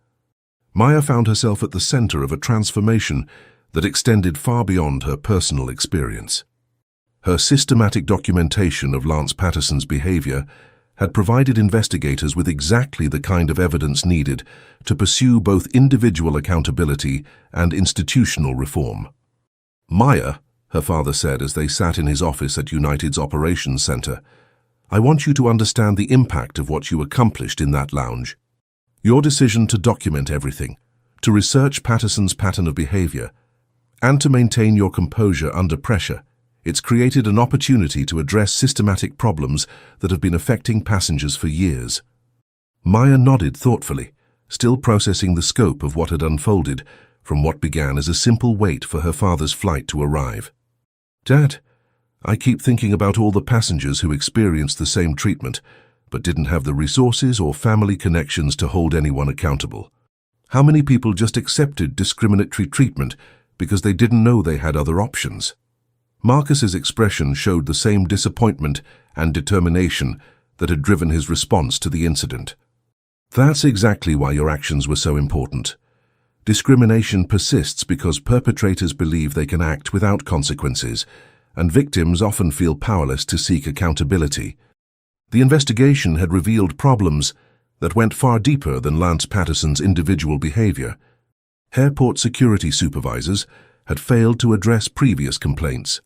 Maya found herself at the center of a transformation that extended far beyond her personal experience. Her systematic documentation of Lance Patterson's behavior had provided investigators with exactly the kind of evidence needed to pursue both individual accountability and institutional reform. "Maya," her father said as they sat in his office at United's Operations Center, "I want you to understand the impact of what you accomplished in that lounge. Your decision to document everything, to research Patterson's pattern of behavior, and to maintain your composure under pressure, it's created an opportunity to address systematic problems that have been affecting passengers for years." Maya nodded thoughtfully, still processing the scope of what had unfolded from what began as a simple wait for her father's flight to arrive. "Dad, I keep thinking about all the passengers who experienced the same treatment, but didn't have the resources or family connections to hold anyone accountable. How many people just accepted discriminatory treatment because they didn't know they had other options?" Marcus's expression showed the same disappointment and determination that had driven his response to the incident. "That's exactly why your actions were so important. Discrimination persists because perpetrators believe they can act without consequences, and victims often feel powerless to seek accountability. The investigation had revealed problems that went far deeper than Lance Patterson's individual behavior. Airport security supervisors had failed to address previous complaints.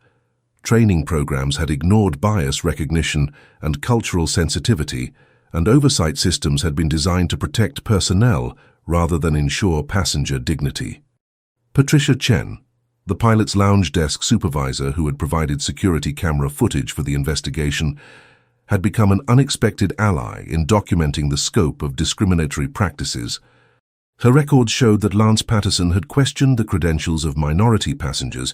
Training programs had ignored bias recognition and cultural sensitivity, and oversight systems had been designed to protect personnel rather than ensure passenger dignity. Patricia Chen, the pilot's lounge desk supervisor who had provided security camera footage for the investigation, had become an unexpected ally in documenting the scope of discriminatory practices. Her records showed that Lance Patterson had questioned the credentials of minority passengers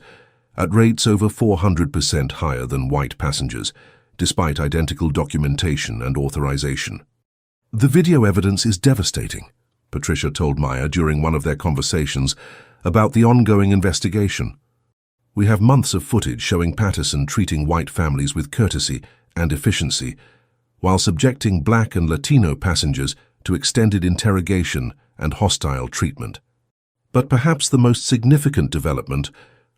at rates over 400% higher than white passengers, despite identical documentation and authorization. "The video evidence is devastating," Patricia told Maya during one of their conversations about the ongoing investigation. "We have months of footage showing Patterson treating white families with courtesy and efficiency, while subjecting Black and Latino passengers to extended interrogation and hostile treatment." But perhaps the most significant development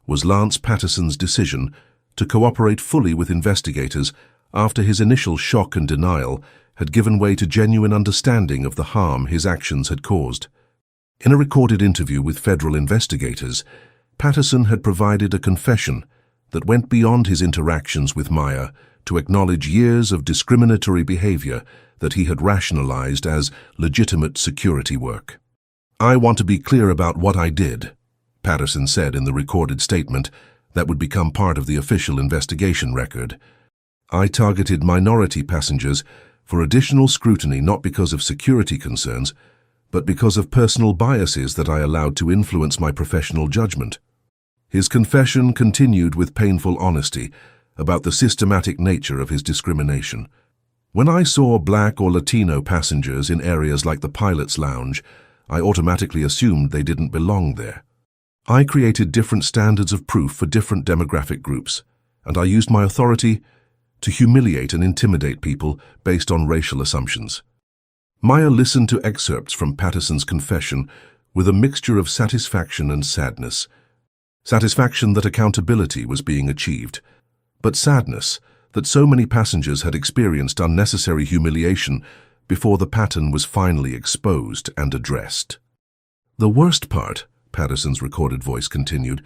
was Lance Patterson's decision to cooperate fully with investigators after his initial shock and denial had given way to genuine understanding of the harm his actions had caused. In a recorded interview with federal investigators, Patterson had provided a confession that went beyond his interactions with Maya to acknowledge years of discriminatory behavior that he had rationalized as legitimate security work. "I want to be clear about what I did," Patterson said in the recorded statement that would become part of the official investigation record. "I targeted minority passengers for additional scrutiny not because of security concerns, but because of personal biases that I allowed to influence my professional judgment." His confession continued with painful honesty about the systematic nature of his discrimination. "When I saw Black or Latino passengers in areas like the pilot's lounge, I automatically assumed they didn't belong there. I created different standards of proof for different demographic groups, and I used my authority to humiliate and intimidate people based on racial assumptions." Maya listened to excerpts from Patterson's confession with a mixture of satisfaction and sadness. Satisfaction that accountability was being achieved, but sadness that so many passengers had experienced unnecessary humiliation before the pattern was finally exposed and addressed. "The worst part," Patterson's recorded voice continued,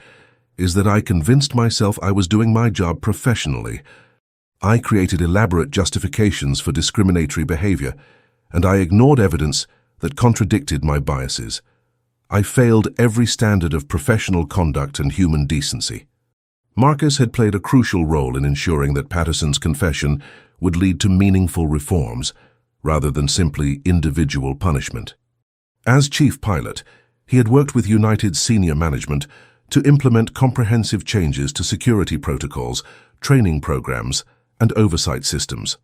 "is that I convinced myself I was doing my job professionally. I created elaborate justifications for discriminatory behavior, and I ignored evidence that contradicted my biases. I failed every standard of professional conduct and human decency." Marcus had played a crucial role in ensuring that Patterson's confession would lead to meaningful reforms, rather than simply individual punishment. As chief pilot, he had worked with United's senior management to implement comprehensive changes to security protocols, training programs, and oversight systems.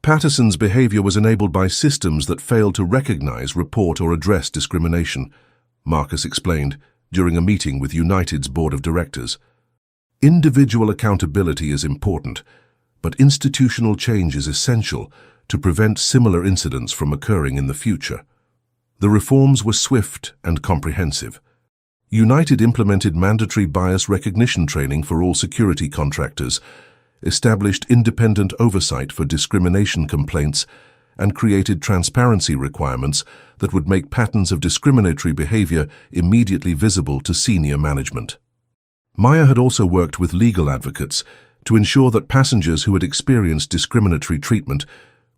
Patterson's behavior was enabled by systems that failed to recognize, report, or address discrimination, Marcus explained, during a meeting with United's board of directors. Individual accountability is important, but institutional change is essential to prevent similar incidents from occurring in the future. The reforms were swift and comprehensive. United implemented mandatory bias recognition training for all security contractors, established independent oversight for discrimination complaints, and created transparency requirements that would make patterns of discriminatory behavior immediately visible to senior management. Maya had also worked with legal advocates to ensure that passengers who had experienced discriminatory treatment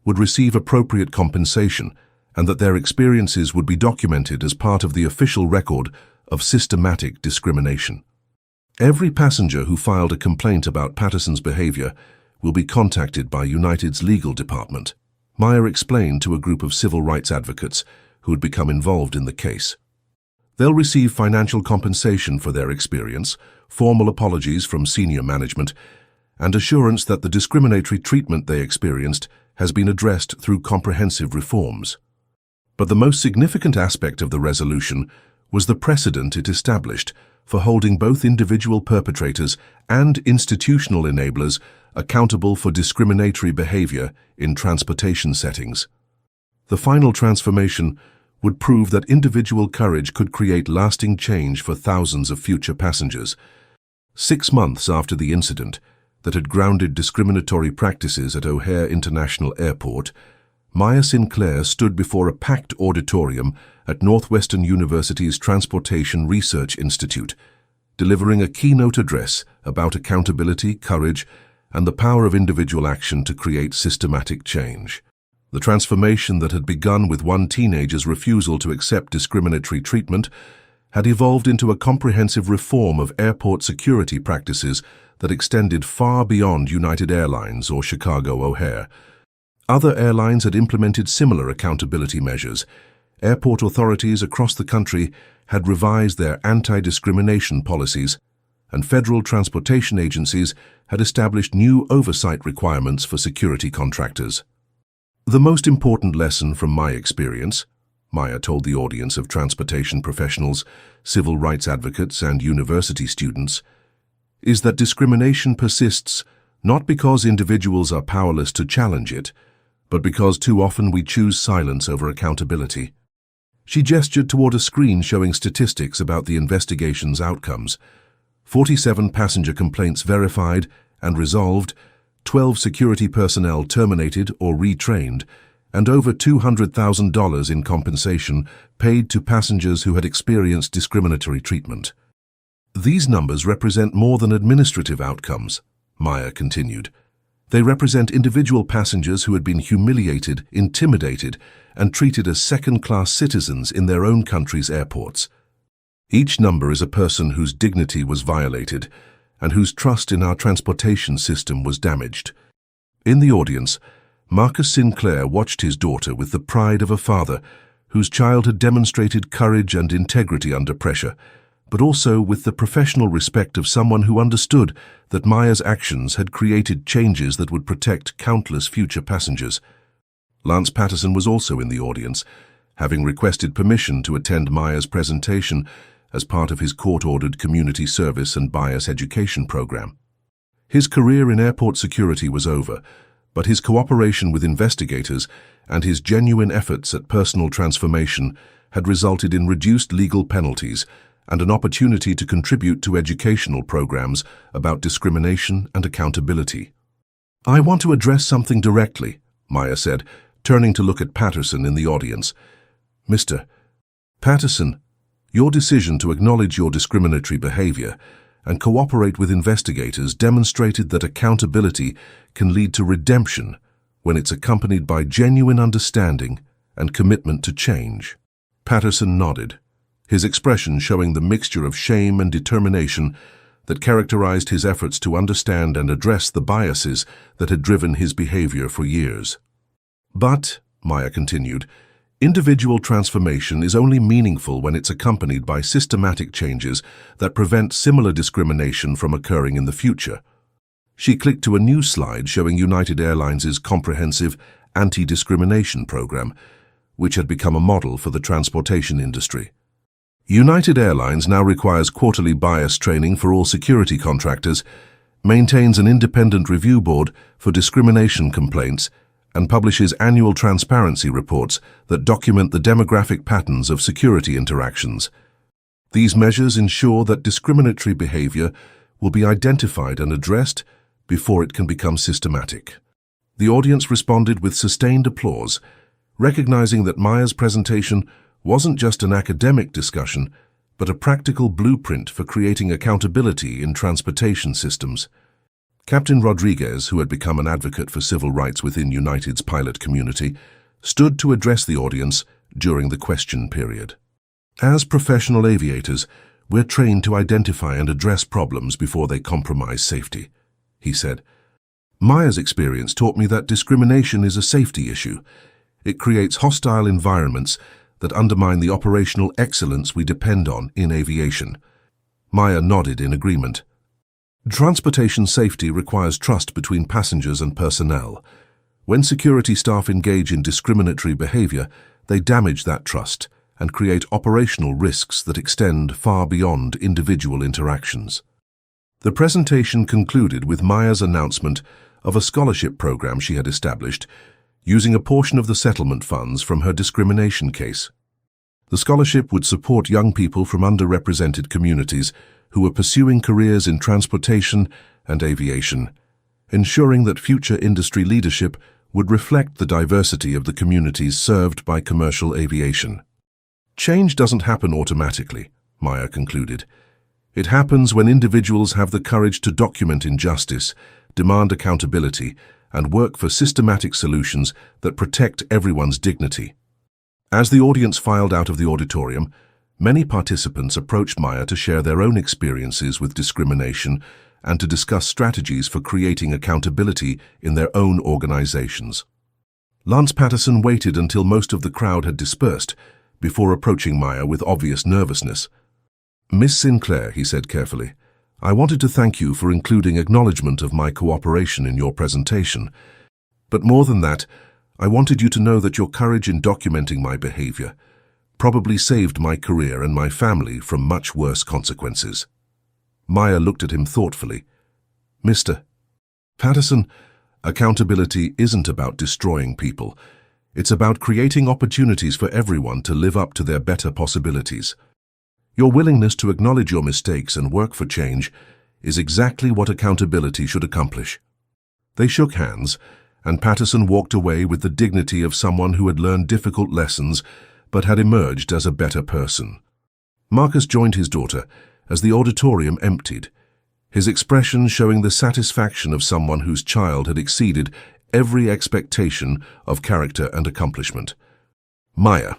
would receive appropriate compensation and that their experiences would be documented as part of the official record of systematic discrimination. Every passenger who filed a complaint about Patterson's behavior will be contacted by United's legal department, Maya explained to a group of civil rights advocates who had become involved in the case. They'll receive financial compensation for their experience, formal apologies from senior management, and assurance that the discriminatory treatment they experienced has been addressed through comprehensive reforms. But the most significant aspect of the resolution was the precedent it established for holding both individual perpetrators and institutional enablers accountable for discriminatory behavior in transportation settings. The final transformation would prove that individual courage could create lasting change for thousands of future passengers. 6 months after the incident that had grounded discriminatory practices at O'Hare International Airport, Maya Sinclair stood before a packed auditorium at Northwestern University's Transportation Research Institute, delivering a keynote address about accountability, courage, and the power of individual action to create systematic change. The transformation that had begun with one teenager's refusal to accept discriminatory treatment had evolved into a comprehensive reform of airport security practices that extended far beyond United Airlines or Chicago O'Hare. Other airlines had implemented similar accountability measures. Airport authorities across the country had revised their anti-discrimination policies, and federal transportation agencies had established new oversight requirements for security contractors. The most important lesson from my experience, Maya told the audience of transportation professionals, civil rights advocates, and university students, is that discrimination persists not because individuals are powerless to challenge it, but because too often we choose silence over accountability. She gestured toward a screen showing statistics about the investigation's outcomes. 47 passenger complaints verified and resolved, 12 security personnel terminated or retrained, and over $200,000 in compensation paid to passengers who had experienced discriminatory treatment. These numbers represent more than administrative outcomes, Maya continued. They represent individual passengers who had been humiliated, intimidated, and treated as second-class citizens in their own country's airports. Each number is a person whose dignity was violated and whose trust in our transportation system was damaged. In the audience, Marcus Sinclair watched his daughter with the pride of a father whose child had demonstrated courage and integrity under pressure, but also with the professional respect of someone who understood that Maya's actions had created changes that would protect countless future passengers. Lance Patterson was also in the audience, having requested permission to attend Maya's presentation as part of his court-ordered community service and bias education program. His career in airport security was over, but his cooperation with investigators and his genuine efforts at personal transformation had resulted in reduced legal penalties and an opportunity to contribute to educational programs about discrimination and accountability. "I want to address something directly," Maya said, turning to look at Patterson in the audience. "Mr. Patterson, your decision to acknowledge your discriminatory behavior and cooperate with investigators demonstrated that accountability can lead to redemption when it's accompanied by genuine understanding and commitment to change." Patterson nodded, his expression showing the mixture of shame and determination that characterized his efforts to understand and address the biases that had driven his behavior for years. "But," Maya continued, "individual transformation is only meaningful when it's accompanied by systematic changes that prevent similar discrimination from occurring in the future." She clicked to a new slide showing United Airlines' comprehensive anti-discrimination program, which had become a model for the transportation industry. United Airlines now requires quarterly bias training for all security contractors, maintains an independent review board for discrimination complaints, and publishes annual transparency reports that document the demographic patterns of security interactions. These measures ensure that discriminatory behavior will be identified and addressed before it can become systematic. The audience responded with sustained applause, recognizing that Maya's presentation wasn't just an academic discussion, but a practical blueprint for creating accountability in transportation systems. Captain Rodriguez, who had become an advocate for civil rights within United's pilot community, stood to address the audience during the question period. As professional aviators, we're trained to identify and address problems before they compromise safety, he said. Maya's experience taught me that discrimination is a safety issue. It creates hostile environments that undermine the operational excellence we depend on in aviation. Maya nodded in agreement. Transportation safety requires trust between passengers and personnel. When security staff engage in discriminatory behavior, they damage that trust and create operational risks that extend far beyond individual interactions. The presentation concluded with Maya's announcement of a scholarship program she had established, using a portion of the settlement funds from her discrimination case. The scholarship would support young people from underrepresented communities who were pursuing careers in transportation and aviation, ensuring that future industry leadership would reflect the diversity of the communities served by commercial aviation. Change doesn't happen automatically, Maya concluded. It happens when individuals have the courage to document injustice, demand accountability, and work for systematic solutions that protect everyone's dignity. As the audience filed out of the auditorium, many participants approached Maya to share their own experiences with discrimination and to discuss strategies for creating accountability in their own organizations. Lance Patterson waited until most of the crowd had dispersed before approaching Maya with obvious nervousness. "Miss Sinclair," he said carefully, "I wanted to thank you for including acknowledgement of my cooperation in your presentation. But more than that, I wanted you to know that your courage in documenting my behavior probably saved my career and my family from much worse consequences." Maya looked at him thoughtfully. "Mr. Patterson, accountability isn't about destroying people. It's about creating opportunities for everyone to live up to their better possibilities. Your willingness to acknowledge your mistakes and work for change is exactly what accountability should accomplish." They shook hands, and Patterson walked away with the dignity of someone who had learned difficult lessons but had emerged as a better person. Marcus joined his daughter as the auditorium emptied, his expression showing the satisfaction of someone whose child had exceeded every expectation of character and accomplishment. "Maya,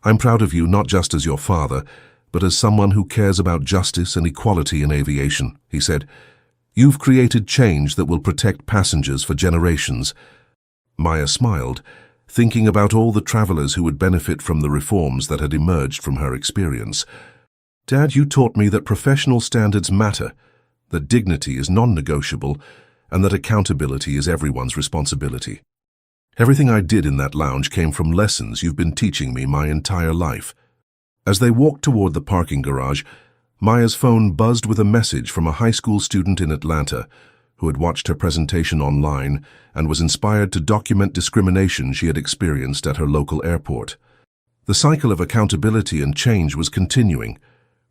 I'm proud of you not just as your father, but as someone who cares about justice and equality in aviation," he said. "You've created change that will protect passengers for generations." Maya smiled, thinking about all the travelers who would benefit from the reforms that had emerged from her experience. "Dad, you taught me that professional standards matter, that dignity is non-negotiable, and that accountability is everyone's responsibility. Everything I did in that lounge came from lessons you've been teaching me my entire life." As they walked toward the parking garage, Maya's phone buzzed with a message from a high school student in Atlanta who had watched her presentation online and was inspired to document discrimination she had experienced at her local airport. The cycle of accountability and change was continuing,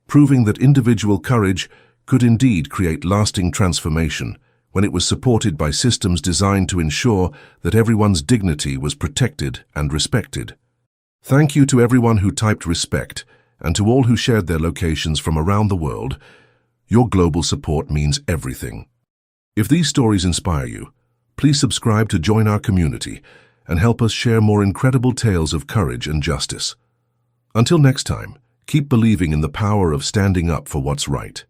proving that individual courage could indeed create lasting transformation when it was supported by systems designed to ensure that everyone's dignity was protected and respected. Thank you to everyone who typed respect and to all who shared their locations from around the world. Your global support means everything. If these stories inspire you, please subscribe to join our community and help us share more incredible tales of courage and justice. Until next time, keep believing in the power of standing up for what's right.